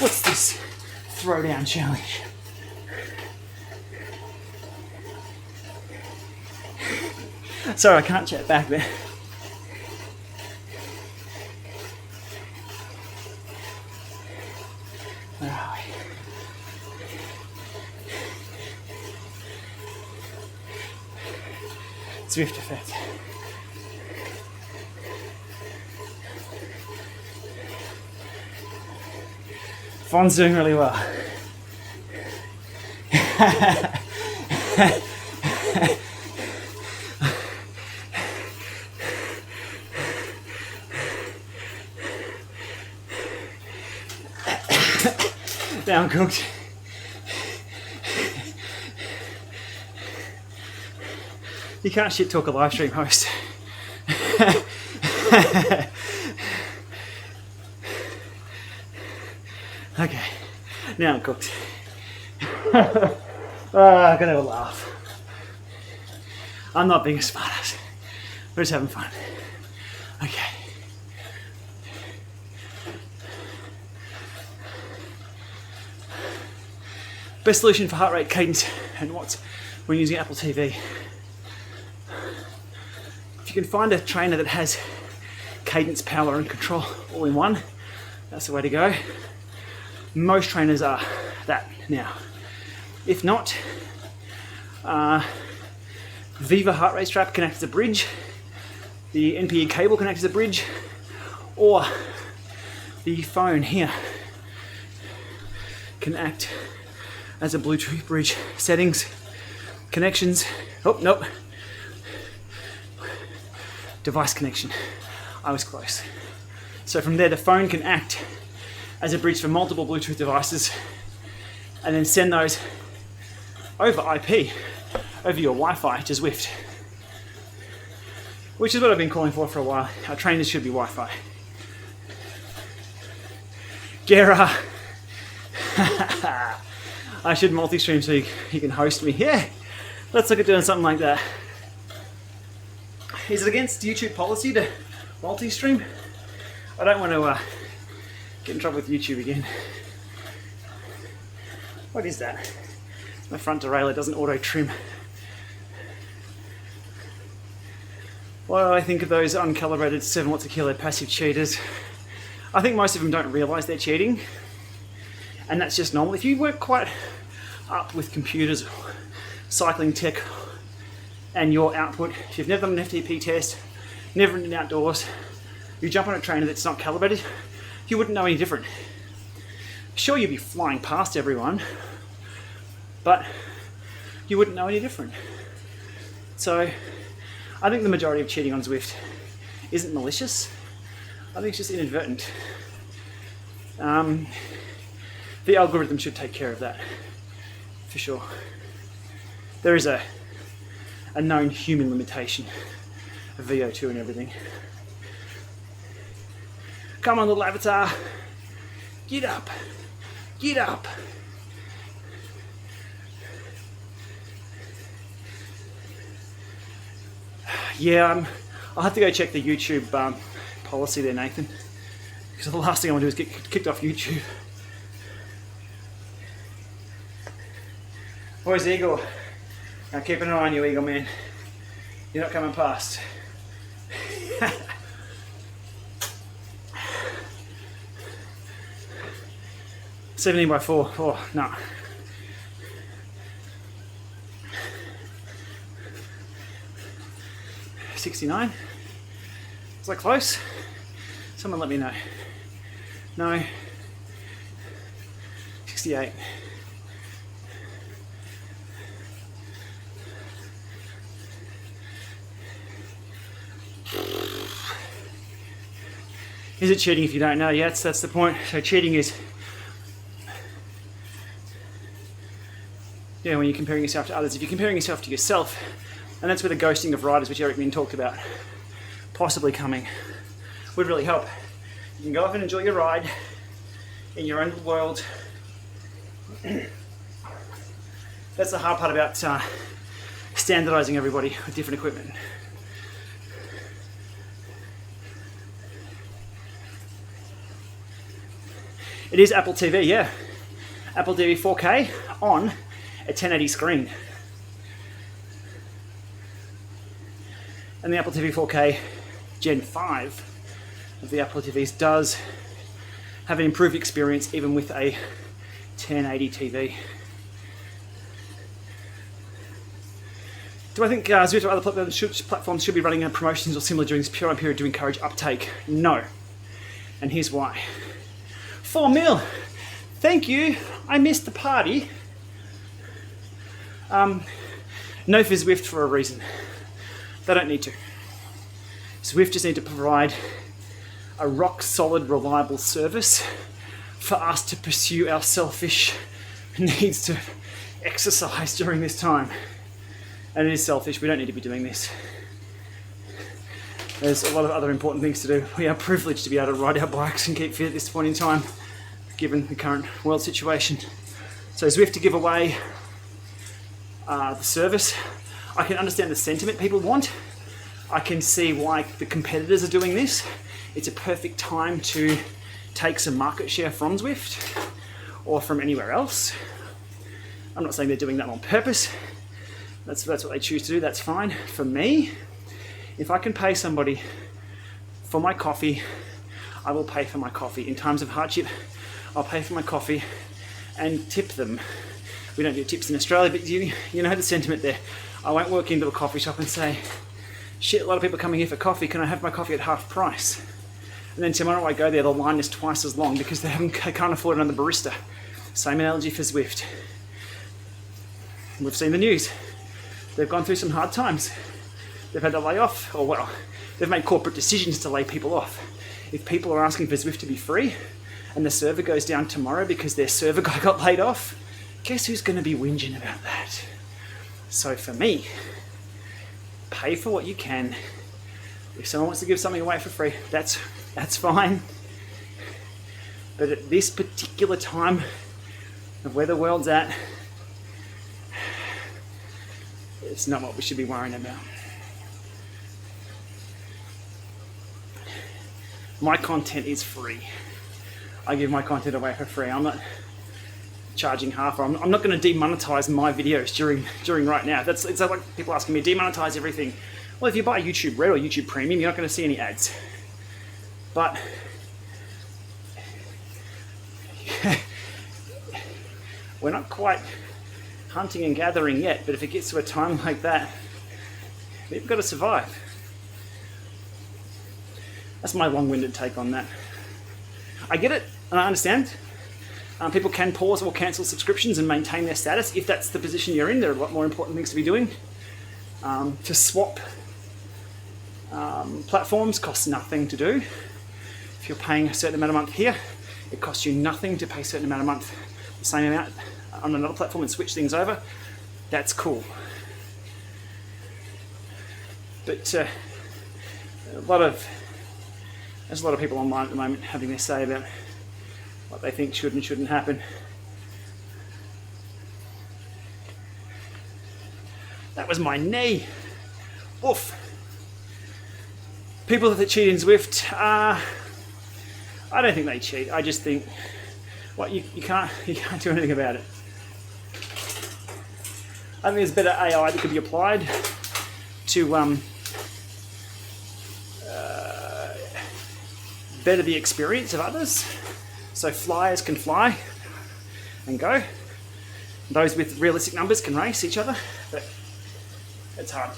Speaker 1: What's this throwdown challenge? Sorry, I can't chat back there. Where are we? Zwift effect. Fawn's doing really well. Now I'm cooked. You can't shit talk a live stream host. Okay, now I'm cooked. I'm gonna have a laugh. I'm not being a smartass. We're just having fun. Okay. Best solution for heart rate, cadence, and watts when using Apple TV. If you can find a trainer that has cadence, power, and control all in one, that's the way to go. Most trainers are that now. If not, Viva heart rate strap can act as a bridge, the NPE cable can act as a bridge, or the phone here can act as a Bluetooth bridge. Settings, connections, oh nope, device connection. I was close. So from there the phone can act as a bridge for multiple Bluetooth devices and then send those over IP, over your Wi-Fi to Zwift. Which is what I've been calling for a while. Our trainers should be Wi-Fi. Gera. I should multi-stream so you can host me. Yeah, let's look at doing something like that. Is it against YouTube policy to multi-stream? I don't want to get in trouble with YouTube again. What is that? My front derailleur doesn't auto-trim. What do I think of those uncalibrated 7 watts a kilo passive cheaters? I think most of them don't realise they're cheating. And that's just normal. If you work quite up with computers, cycling tech, and your output, if you've never done an FTP test, never been outdoors, you jump on a trainer that's not calibrated, you wouldn't know any different. Sure, you'd be flying past everyone, but you wouldn't know any different. So I think the majority of cheating on Zwift isn't malicious. I think it's just inadvertent. The algorithm should take care of that, for sure. There is a known human limitation of VO2 and everything. Come on, little avatar. Get up. Get up. Yeah, I'll have to go check the YouTube policy there, Nathan. Because the last thing I want to do is get kicked off YouTube. Where's Eagle? Now keep an eye on you, Eagle man. You're not coming past. 17/4. Oh, no. $69. Is that close? Someone let me know. No. 68. Is it cheating if you don't know? Yeah, that's the point. So cheating is, yeah, when you're comparing yourself to others. If you're comparing yourself to yourself, and that's where the ghosting of riders, which Eric Min talked about, possibly coming, would really help. You can go off and enjoy your ride in your own world. That's the hard part about standardizing everybody with different equipment. It is Apple TV, yeah. Apple TV 4K on a 1080 screen. And the Apple TV 4K Gen 5 of the Apple TVs does have an improved experience even with a 1080 TV. Do I think Zwift or other platforms should be running promotions or similar during this period to encourage uptake? No. And here's why. 4 mil. Thank you. I missed the party. No for Zwift for a reason. They don't need to. Zwift just need to provide a rock solid, reliable service for us to pursue our selfish needs to exercise during this time. And it is selfish, we don't need to be doing this. There's a lot of other important things to do. We are privileged to be able to ride our bikes and keep fit at this point in time, given the current world situation. So Zwift to give away the service. I can understand the sentiment people want. I can see why the competitors are doing this. It's a perfect time to take some market share from Zwift or from anywhere else. I'm not saying they're doing that on purpose. That's what they choose to do, that's fine. For me, if I can pay somebody for my coffee, I will pay for my coffee. In times of hardship, I'll pay for my coffee and tip them. We don't do tips in Australia, but you know the sentiment there. I won't walk into a coffee shop and say, shit, a lot of people are coming here for coffee, can I have my coffee at half price? And then tomorrow I go there, the line is twice as long because they can't afford another barista. Same analogy for Zwift. We've seen the news. They've gone through some hard times. They've had to lay off, or well, they've made corporate decisions to lay people off. If people are asking for Zwift to be free and the server goes down tomorrow because their server guy got laid off, guess who's going to be whinging about that? So for me, pay for what you can. If someone wants to give something away for free, that's fine. But at this particular time of where the world's at, it's not what we should be worrying about. My content is free. I give my content away for free. I'm not charging half, or I'm not going to demonetize my videos during right now. It's like people asking me, demonetize everything. Well, if you buy YouTube Red or YouTube Premium, you're not going to see any ads. But we're not quite hunting and gathering yet, but if it gets to a time like that, we've got to survive. That's my long-winded take on that. I get it, and I understand. People can pause or cancel subscriptions and maintain their status. If that's the position you're in, there are a lot more important things to be doing. To swap platforms costs nothing to do. If you're paying a certain amount a month here, it costs you nothing to pay a certain amount a month, the same amount on another platform, and switch things over. That's cool. But there's a lot of people online at the moment having their say about what they think should and shouldn't happen. That was my knee. Oof. People that cheat in Zwift, I don't think they cheat. I just think, you can't do anything about it. I think there's better AI that could be applied to better the experience of others. So flyers can fly and go. Those with realistic numbers can race each other, but it's hard.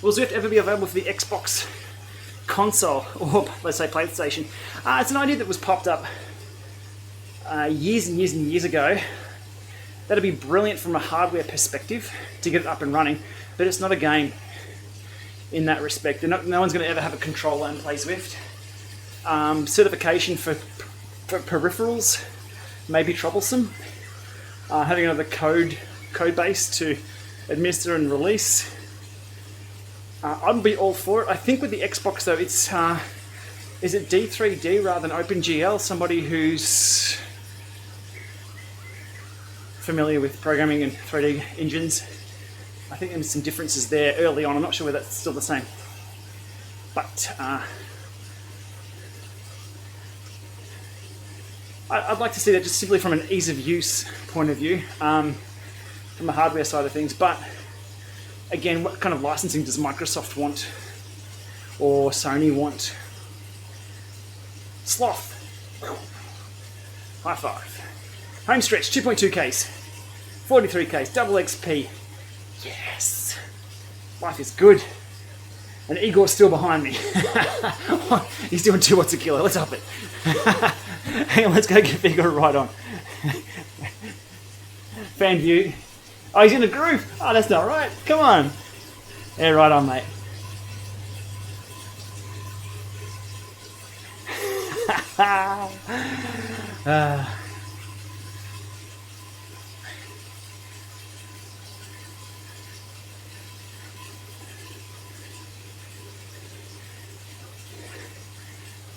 Speaker 1: Will Zwift ever be available for the Xbox console, or let's say PlayStation? It's an idea that was popped up years and years and years ago. That'd be brilliant from a hardware perspective to get it up and running, but it's not a game in that respect. No one's going to ever have a controller and play Zwift. Certification for peripherals may be troublesome. Having another code base to administer and release. I'd be all for it. I think with the Xbox though, Is it D3D rather than OpenGL? Somebody who's familiar with programming and 3D engines. I think there's some differences there early on. I'm not sure whether that's still the same. But I'd like to see that just simply from an ease of use point of view, from the hardware side of things. But again, what kind of licensing does Microsoft want or Sony want? Sloth. High five. Home stretch, 2.2Ks, 43Ks, double XP. Yes. Life is good. And Igor's still behind me. He's doing 2 watts a kilo. Let's up it. Hang on, let's go get Igor right on. Fan view. Oh, he's in a groove. Oh, that's not right. Come on. Yeah, right on, mate.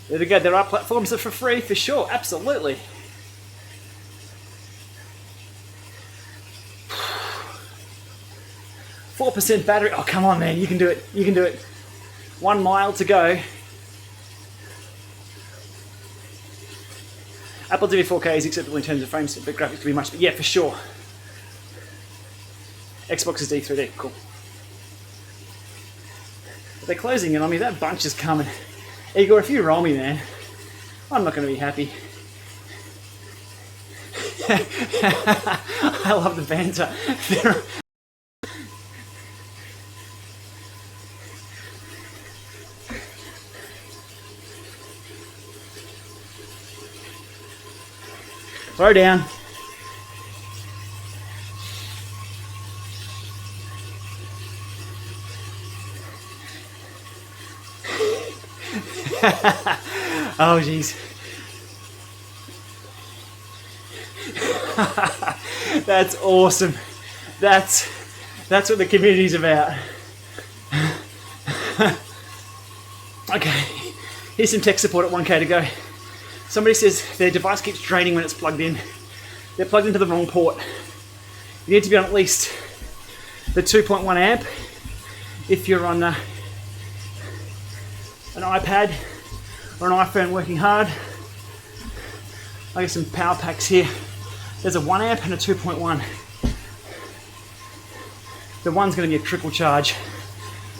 Speaker 1: There we go. There are platforms that are for free, for sure. Absolutely. %4 battery. Oh, come on, man. You can do it. You can do it. 1 mile to go. Apple TV 4K is acceptable in terms of frames, but graphics can be much. But yeah, for sure. Xbox is D3D. Cool. But they're closing in on me. That bunch is coming. Igor, if you roll me, man, I'm not going to be happy. I love the banter. Throw down. Oh, jeez. That's awesome. That's what the community's about. Okay, here's some tech support at 1K to go. Somebody says their device keeps draining when it's plugged in. They're plugged into the wrong port. You need to be on at least the 2.1 amp if you're on an iPad or an iPhone working hard. I got some power packs here. There's a 1 amp and a 2.1. The one's going to be a trickle charge.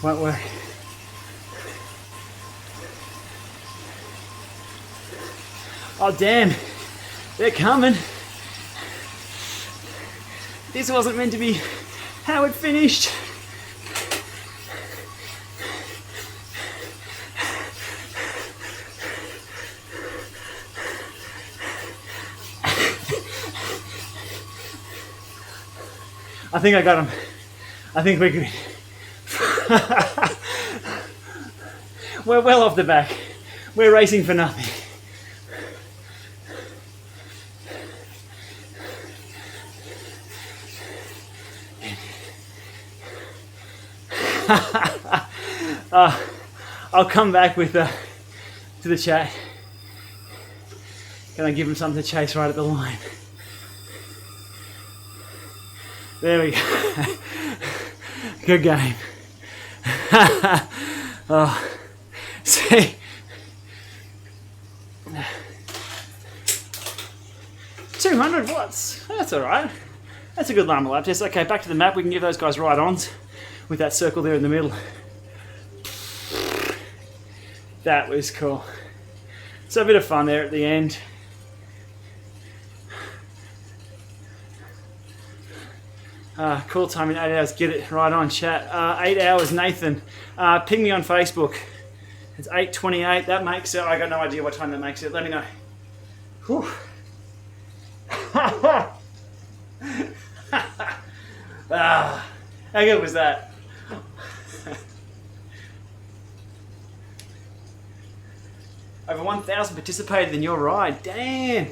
Speaker 1: Won't work. Oh damn, they're coming. This wasn't meant to be how it finished. I think I got him. I think we're good. We're well off the back. We're racing for nothing. I'll come back with to the chat. Can I give him something to chase right at the line? There we go. Good game. Oh, see, 200 watts. That's all right. That's a good LAMA lap test. Okay, back to the map. We can give those guys ride-ons with that circle there in the middle. That was cool. So a bit of fun there at the end. Cool time in 8 hours. Get it right on, chat. 8 hours, Nathan. Ping me on Facebook. It's 8:28. That makes it. I got no idea what time that makes it. Let me know. Whew. How good was that? Over 1,000 participated in your ride. Damn.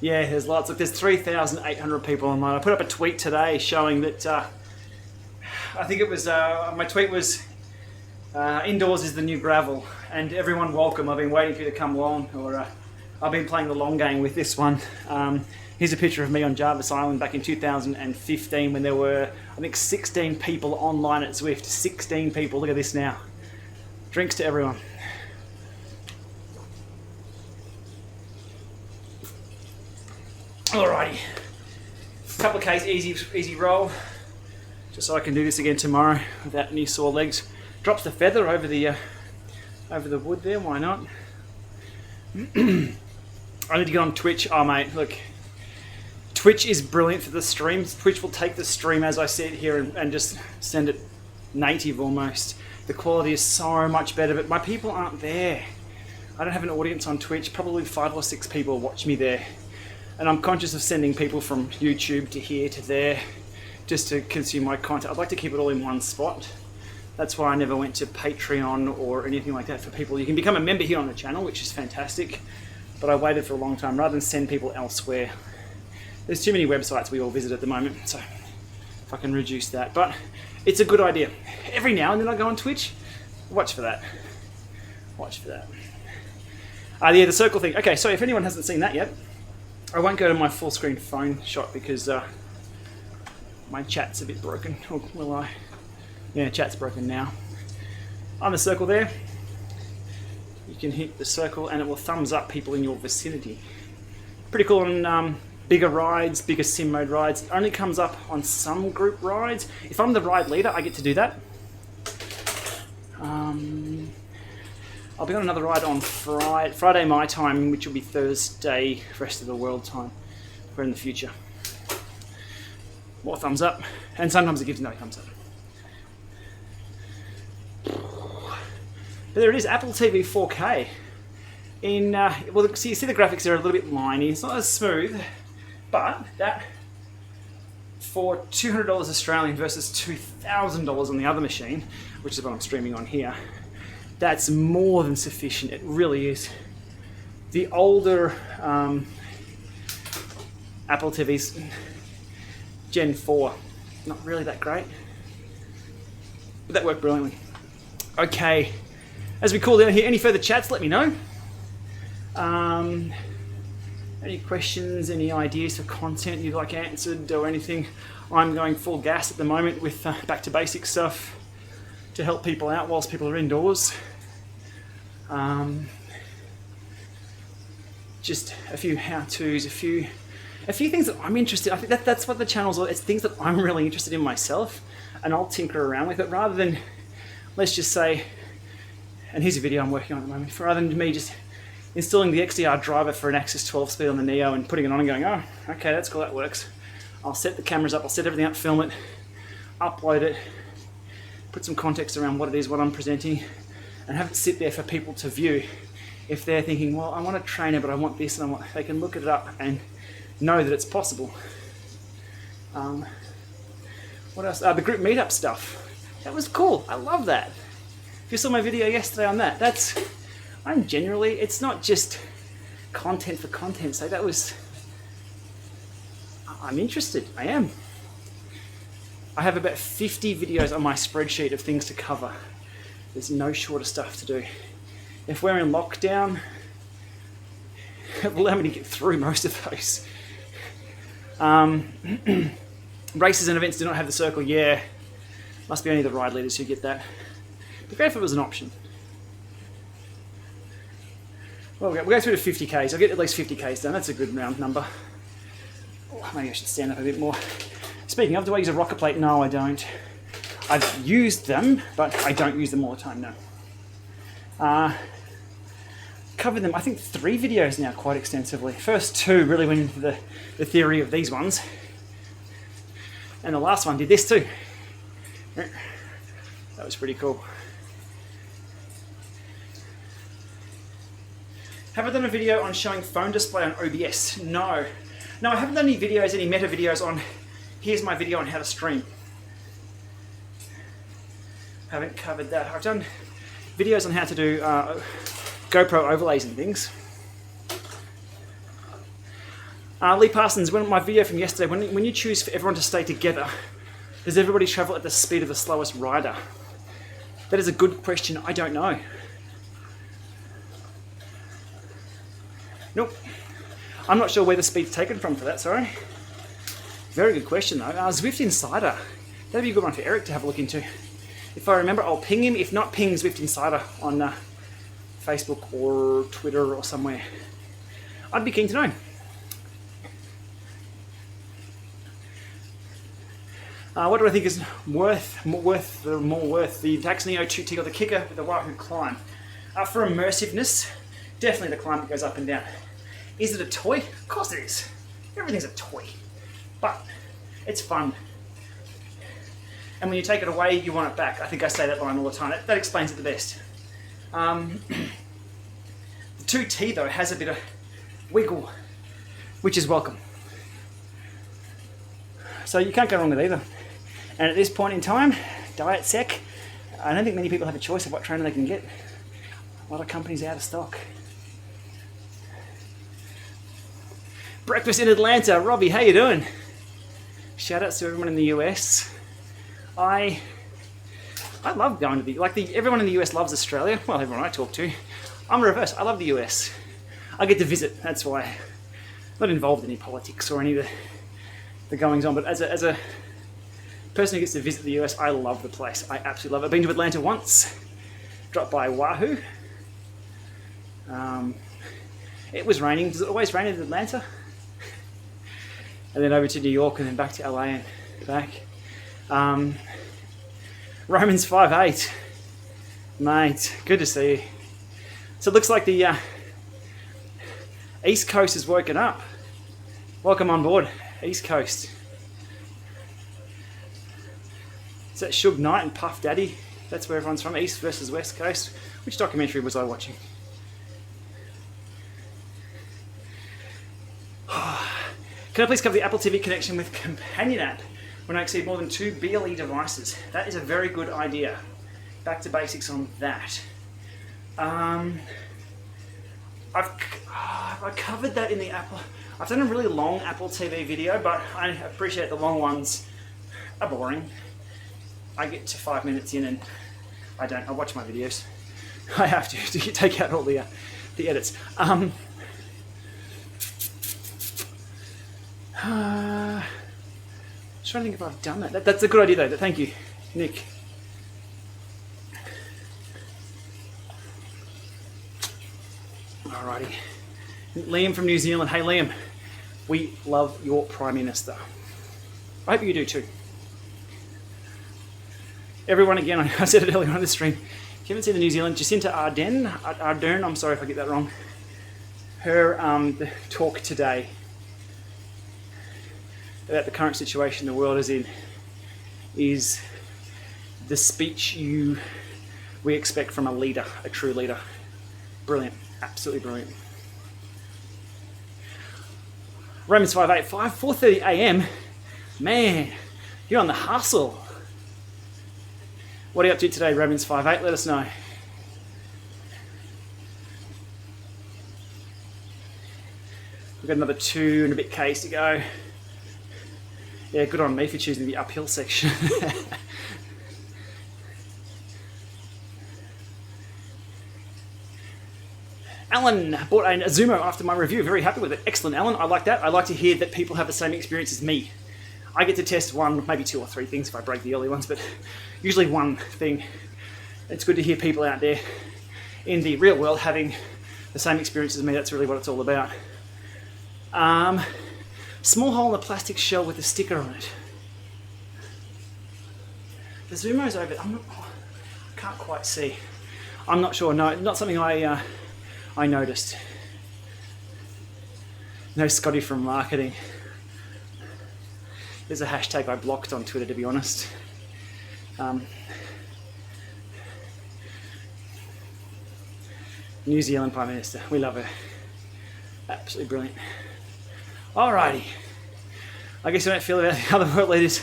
Speaker 1: Yeah, there's lots. Look, there's 3,800 people online. I put up a tweet today showing that, I think it was, my tweet was Indoors is the new gravel, and everyone welcome. I've been waiting for you to come along, or I've been playing the long game with this one. Here's a picture of me on Jarvis Island back in 2015 when there were, I think, 16 people online at Zwift. 16 people, look at this now. Drinks to everyone. Alrighty, couple of Ks, easy roll, just so I can do this again tomorrow without any sore legs. Drops the feather over the wood there, why not? I need to get on Twitch. Oh mate, look, Twitch is brilliant for the streams. Twitch will take the stream as I see it here and just send it native almost. The quality is so much better, but my people aren't there. I don't have an audience on Twitch, probably 5 or 6 people watch me there. And I'm conscious of sending people from YouTube to here to there just to consume my content. I'd like to keep it all in one spot. That's why I never went to Patreon or anything like that for people. You can become a member here on the channel, which is fantastic, but I waited for a long time rather than send people elsewhere. There's too many websites we all visit at the moment, so if I can reduce that. But it's a good idea. Every now and then I go on Twitch. Watch for that. Watch for that. Yeah, the circle thing. Okay, so if anyone hasn't seen that yet, I won't go to my full screen phone shot because my chat's a bit broken. Or will I? Yeah, chat's broken now. On the circle there, you can hit the circle and it will thumbs up people in your vicinity. Pretty cool on bigger rides, bigger sim mode rides. It only comes up on some group rides. If I'm the ride leader, I get to do that. I'll be on another ride on Friday my time, which will be Thursday rest of the world time. We're in the future. More thumbs up, and sometimes it gives no thumbs up. But there it is, Apple TV 4K. Well, so you see the graphics are a little bit liney. It's not as smooth, but that for $200 Australian versus $2,000 on the other machine, which is what I'm streaming on here. That's more than sufficient, it really is. The older Apple TVs, Gen 4, not really that great, but that worked brilliantly. Okay, as we cool down here, any further chats, let me know. Any questions, any ideas for content you'd like answered or anything? I'm going full gas at the moment with back to basic stuff to help people out whilst people are indoors. Just a few how-tos, a few things that I'm interested in. I think that's what the channel's all. It's things that I'm really interested in myself, and I'll tinker around with it rather than, let's just say, and here's a video I'm working on at the moment, rather than me just installing the XDR driver for an Axis 12 speed on the Neo and putting it on and going, oh, okay, that's cool, that works. I'll set the cameras up, I'll set everything up, film it, upload it, put some context around what it is, what I'm presenting, and have it sit there for people to view. If they're thinking, well, I want a trainer, but I want this, and they can look it up and know that it's possible. What else? The group meetup stuff. That was cool. I love that. If you saw my video yesterday on that, it's not just content for content's sake. I'm interested. I am. I have about 50 videos on my spreadsheet of things to cover. There's no shorter stuff to do. If we're in lockdown, it will allow me to get through most of those. Races and events do not have the circle. Yeah, must be only the ride leaders who get that. But great if it was an option. Well, we'll go through to 50Ks. I'll get at least 50Ks done. That's a good round number. Oh, maybe I should stand up a bit more. Speaking of, do I use a rocker plate? No, I don't. I've used them, but I don't use them all the time, no. Covered them, I think 3 videos now quite extensively. First 2 really went into the theory of these ones. And the last one did this too. That was pretty cool. Have I done a video on showing phone display on OBS? No. No, I haven't done any videos, any meta videos on, here's my video on how to stream. Haven't covered that. I've done videos on how to do GoPro overlays and things. Lee Parsons, my video from yesterday, when you choose for everyone to stay together, does everybody travel at the speed of the slowest rider? That is a good question. I don't know. Nope. I'm not sure where the speed's taken from for that, sorry. Very good question though. Zwift Insider. That'd be a good one for Eric to have a look into. If I remember, I'll ping him. If not, ping Zwift Insider on Facebook or Twitter or somewhere. I'd be keen to know. What do I think is more worth the Dax Neo 2T or the Kickr with the Wahoo climb? For immersiveness, definitely the climb that goes up and down. Is it a toy? Of course it is. Everything's a toy. But it's fun. And when you take it away, you want it back. I think I say that line all the time. That explains it the best. The 2T though has a bit of wiggle, which is welcome. So you can't go wrong with either. And at this point in time, diet sec, I don't think many people have a choice of what trainer they can get. A lot of companies out of stock. Breakfast in Atlanta. Robbie, how you doing? Shout outs to everyone in the US. I love going to everyone in the US loves Australia. Well, everyone I talk to. I'm reverse. I love the US. I get to visit. That's why. I'm not involved in any politics or any of the goings on. But as a person who gets to visit the US, I love the place. I absolutely love it. I've been to Atlanta once. Dropped by Wahoo. It was raining. Does it always rain in Atlanta? And then over to New York and then back to LA and back. Romans 5:8. Mate, good to see you. So it looks like the East Coast has woken up. Welcome on board, East Coast. Is that Suge Knight and Puff Daddy? That's where everyone's from, East versus West Coast. Which documentary was I watching? Can I please cover the Apple TV connection with companion app when I exceed more than 2 BLE devices? That is a very good idea. Back to basics on that. I covered that in the Apple. I've done a really long Apple TV video, but I appreciate the long ones are boring. I get to 5 minutes in and I watch my videos. I have to take out all the edits. I'm trying to think if I've done that. That's a good idea though. Thank you, Nick. Alrighty. Liam from New Zealand. Hey Liam, we love your Prime Minister. I hope you do too. Everyone, again, I said it earlier on the stream, if you haven't seen the New Zealand, Jacinta Ardern, I'm sorry if I get that wrong, her the talk today about the current situation the world is in is the speech we expect from a leader, a true leader. Brilliant, absolutely brilliant. Romans 5:8, 4:30 a.m. Man, you're on the hustle. What are you up to today, Romans 5:8? Let us know. We've got another 2 and a bit Ks to go. Yeah, good on me for choosing the uphill section. Alan bought a Zumo after my review. Very happy with it. Excellent, Alan. I like that. I like to hear that people have the same experience as me. I get to test 1, maybe 2 or 3 things if I break the early ones, but usually 1 thing. It's good to hear people out there in the real world having the same experience as me. That's really what it's all about. Small hole in the plastic shell with a sticker on it. The Zumo's over. I can't quite see. I'm not sure. No, not something I noticed. No Scotty from marketing. There's a hashtag I blocked on Twitter, to be honest. New Zealand Prime Minister. We love her. Absolutely brilliant. Alrighty. I guess we don't feel about the other world leaders.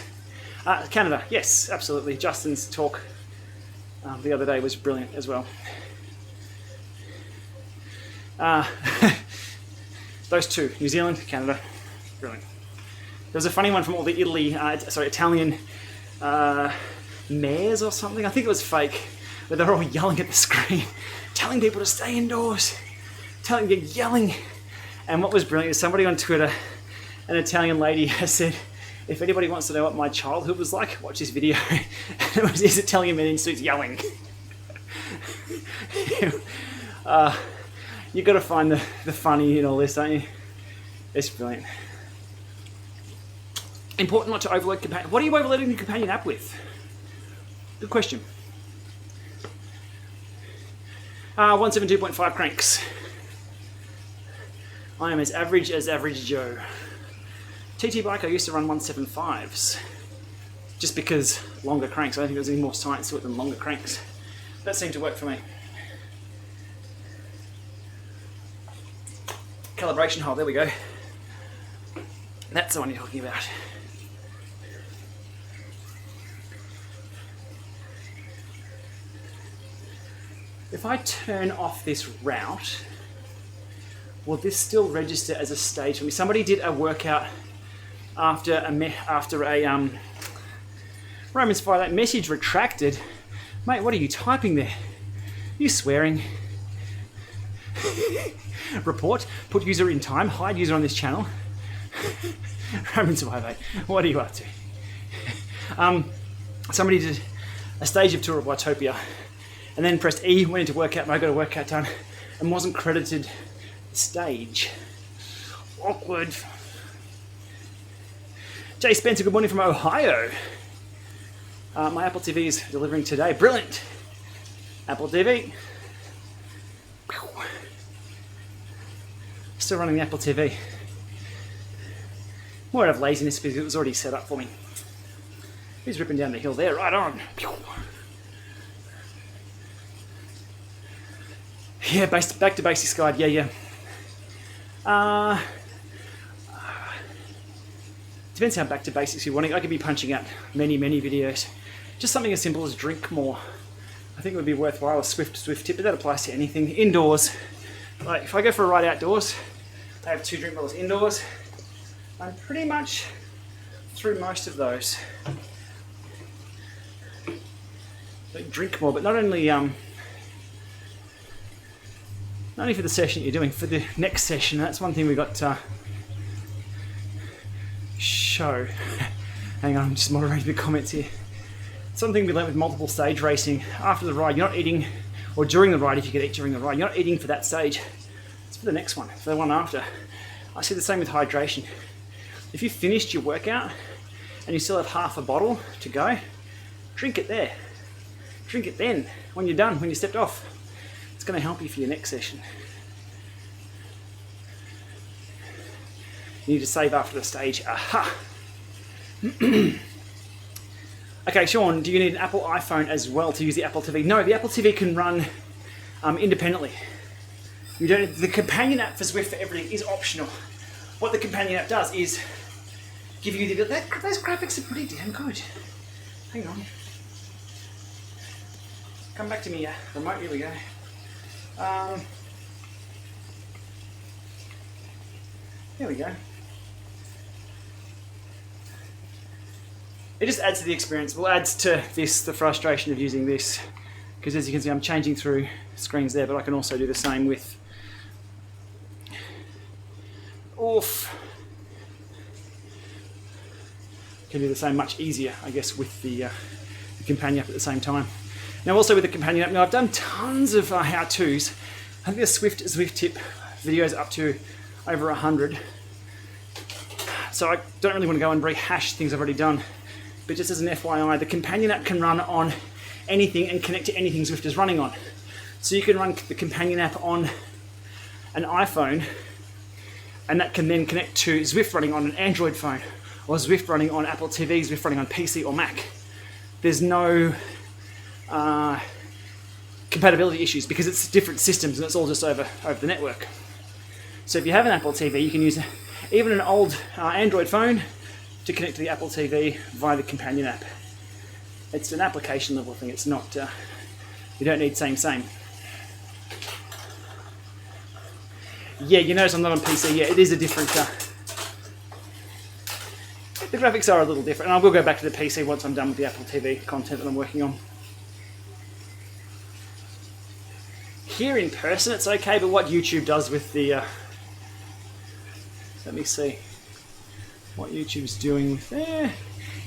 Speaker 1: Canada. Yes, absolutely. Justin's talk the other day was brilliant as well. Those 2, New Zealand, Canada, brilliant. There was a funny one from all the Italian mayors or something. I think it was fake. where they're all yelling at the screen, telling people to stay indoors, yelling. And what was brilliant is somebody on Twitter, an Italian lady, has said, if anybody wants to know what my childhood was like, watch this video. And it was this Italian man in suits yelling. You've got to find the funny in all this, don't you? It's brilliant. Important not to overload companion. What are you overloading the companion app with? Good question. 172.5 cranks. I am as average Joe. TT bike, I used to run 175s. Just because longer cranks. I don't think there's any more science to it than longer cranks. That seemed to work for me. Calibration hole, there we go. That's the one you're talking about. If I turn off this route, will this still register as a stage for me? Somebody did a workout after a Romans 5, that message retracted. Mate, what are you typing there? Are you swearing? Report, put user in time, hide user on this channel. Romans 5, what are you up to? Somebody did a stage of tour of Watopia and then pressed E, went into workout mode, got a workout done, and wasn't credited stage. Awkward. Jay Spencer, good morning from Ohio. My Apple TV is delivering today. Brilliant. Apple TV. Still running the Apple TV. More out of laziness because it was already set up for me. He's ripping down the hill there, right on. Yeah, back to basics guide, yeah. Depends how back to basics you're wanting. I could be punching out many videos. Just something as simple as drink more. I think it would be worthwhile. A Zwift tip, but that applies to anything. Indoors, like if I go for a ride outdoors, I have 2 drink bottles indoors. I'm pretty much through most of those. So drink more, but not only for the session you're doing, for the next session. That's one thing we got to show. Hang on, I'm just moderating the comments here. Something we learned with multiple stage racing. After the ride, you're not eating, or during the ride, if you could eat during the ride, you're not eating for that stage. It's for the next one, for the one after. I see the same with hydration. If you finished your workout and you still have half a bottle to go, drink it there. Drink it then, when you're done, when you stepped off. It's going to help you for your next session. You need to save after the stage. Aha! Okay, Sean, do you need an Apple iPhone as well to use the Apple TV? No, the Apple TV can run independently. You don't. The companion app for Zwift for everything is optional. What the companion app does is give you those graphics are pretty damn good. Hang on. Come back to me, remote. Here we go. There we go. It just adds to the experience. Well, adds to this, the frustration of using this. Because as you can see, I'm changing through screens there, but I can also do the same with... Can do the same much easier, I guess, with the companion app at the same time. Now also with the companion app, now I've done tons of how-tos. I think the Zwift tip videos up to over 100. So I don't really want to go and rehash things I've already done. But just as an FYI, the companion app can run on anything and connect to anything Zwift is running on. So you can run the companion app on an iPhone, and that can then connect to Zwift running on an Android phone, or Zwift running on Apple TV, Zwift running on PC or Mac. There's no compatibility issues because it's different systems and it's all just over the network. So if you have an Apple TV, you can use even an old Android phone to connect to the Apple TV via the companion app. It's an application level thing. It's not, you don't need same. Yeah, you notice I'm not on PC. Yeah, it is a different, the graphics are a little different. And I will go back to the PC once I'm done with the Apple TV content that I'm working on. here in person it's okay, but what YouTube does with the... let me see what YouTube's doing with there.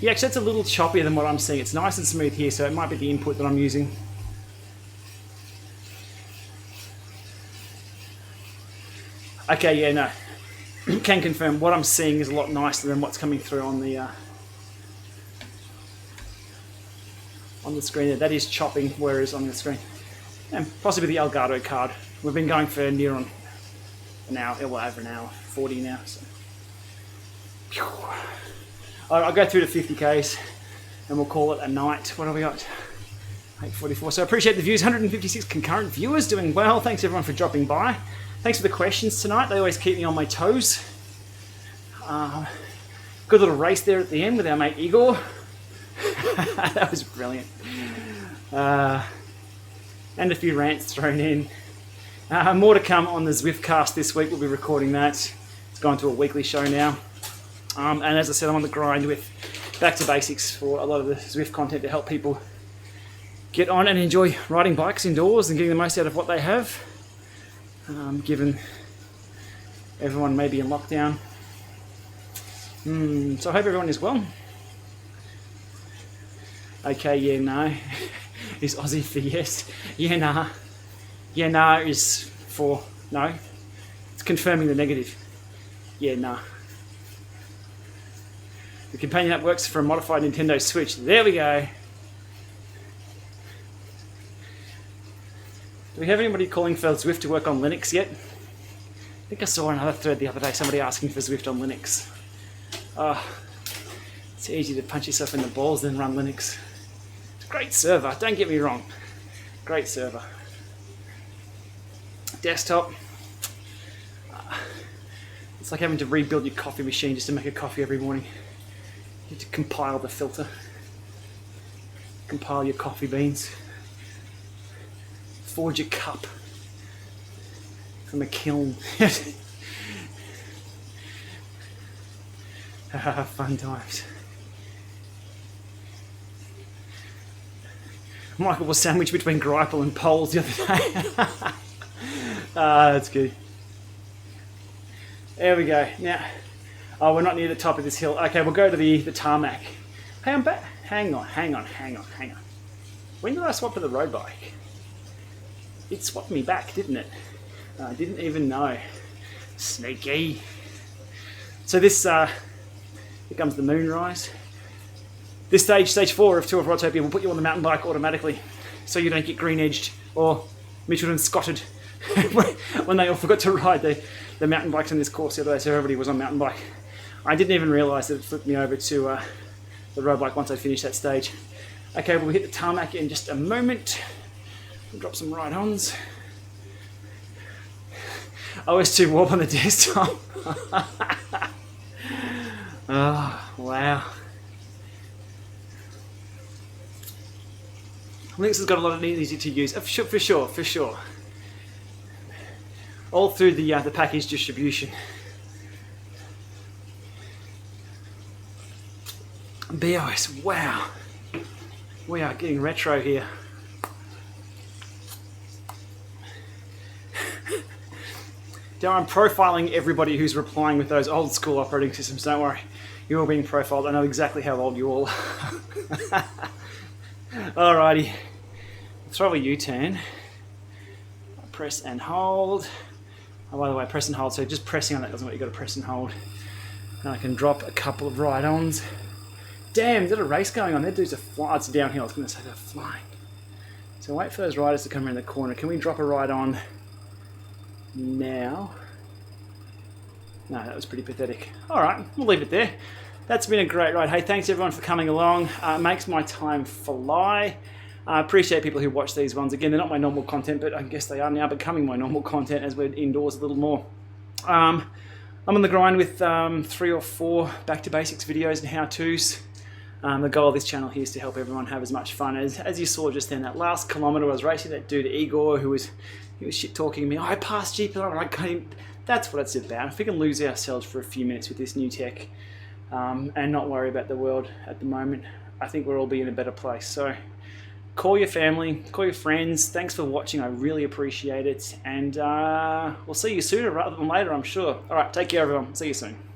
Speaker 1: Yeah, actually that's a little choppier than what I'm seeing. It's nice and smooth here, so it might be the input that I'm using. Okay, yeah, no. Can confirm what I'm seeing is a lot nicer than what's coming through on the screen there. That is chopping, whereas on the screen. And possibly the Elgato card. We've been going for near on an hour, well, over an hour, 40 now. So. I'll go through to 50Ks and we'll call it a night. What have we got? 8:44. So I appreciate the views. 156 concurrent viewers, doing well. Thanks everyone for dropping by. Thanks for the questions tonight. They always keep me on my toes. Good little race there at the end with our mate Igor. That was brilliant. And a few rants thrown in. More to come on the Zwift cast this week. We'll be recording that. It's gone to a weekly show now. And as I said, I'm on the grind with back to basics for a lot of the Zwift content to help people get on and enjoy riding bikes indoors and getting the most out of what they have. Given everyone may be in lockdown. So I hope everyone is well. Okay, yeah, no. Is Aussie for yes? Yeah, nah. Yeah, nah is for no. It's confirming the negative. Yeah, nah. The companion app works for a modified Nintendo Switch. There we go. Do we have anybody calling for Zwift to work on Linux yet? I think I saw another thread the other day, somebody asking for Zwift on Linux. Oh, it's easy to punch yourself in the balls then run Linux. It's a great server, don't get me wrong. Great server. Desktop. It's like having to rebuild your coffee machine just to make a coffee every morning. You have to compile the filter. Compile your coffee beans. Forge a cup from a kiln. Fun times. Michael was sandwiched between Greipel and Poles the other day. That's good. There we go. Now, oh, we're not near the top of this hill. Okay, we'll go to the tarmac. Hey, I'm back. Hang on. When did I swap to the road bike? It swapped me back, didn't it? I didn't even know. Sneaky. So this, here comes the moonrise. This stage 4 of Tour of Watopia, will put you on the mountain bike automatically, so you don't get green edged or Mitchell and Scotted when they all forgot to ride the mountain bikes on this course the other day, so everybody was on mountain bike. I didn't even realise that it flipped me over to the road bike once I finished that stage. Okay, we'll hit the tarmac in just a moment. We'll drop some ride-ons. OS2 warp on the desktop. Oh, wow. Linux has got a lot of easy to use, for sure. All through the package distribution. BOS, wow. We are getting retro here. Now I'm profiling everybody who's replying with those old school operating systems, don't worry. You're all being profiled, I know exactly how old you all are. Alrighty, throw a U-turn. Press and hold. Oh, by the way, press and hold, so just pressing on that doesn't what you've got to press and hold. And I can drop a couple of ride-ons. Damn, is that a race going on? That dude's a fly. It's downhill, I was going to say they're flying. So wait for those riders to come around the corner. Can we drop a ride-on now? No, that was pretty pathetic. Alright, we'll leave it there. That's been a great ride. Hey, thanks everyone for coming along. It makes my time fly. I appreciate people who watch these ones. Again, they're not my normal content, but I guess they are now becoming my normal content as we're indoors a little more. I'm on the grind with 3 or 4 back to basics videos and how-tos. The goal of this channel here is to help everyone have as much fun as you saw just then. That last kilometre I was racing that dude Igor he was shit talking me. Oh, I passed Gplama and I got him. That's what it's about. If we can lose ourselves for a few minutes with this new tech and not worry about the world at the moment, I think we'll all be in a better place. So Call your family, call your friends. Thanks for watching. I really appreciate it. And we'll see you sooner rather than later, I'm sure. All right, take care, everyone. See you soon.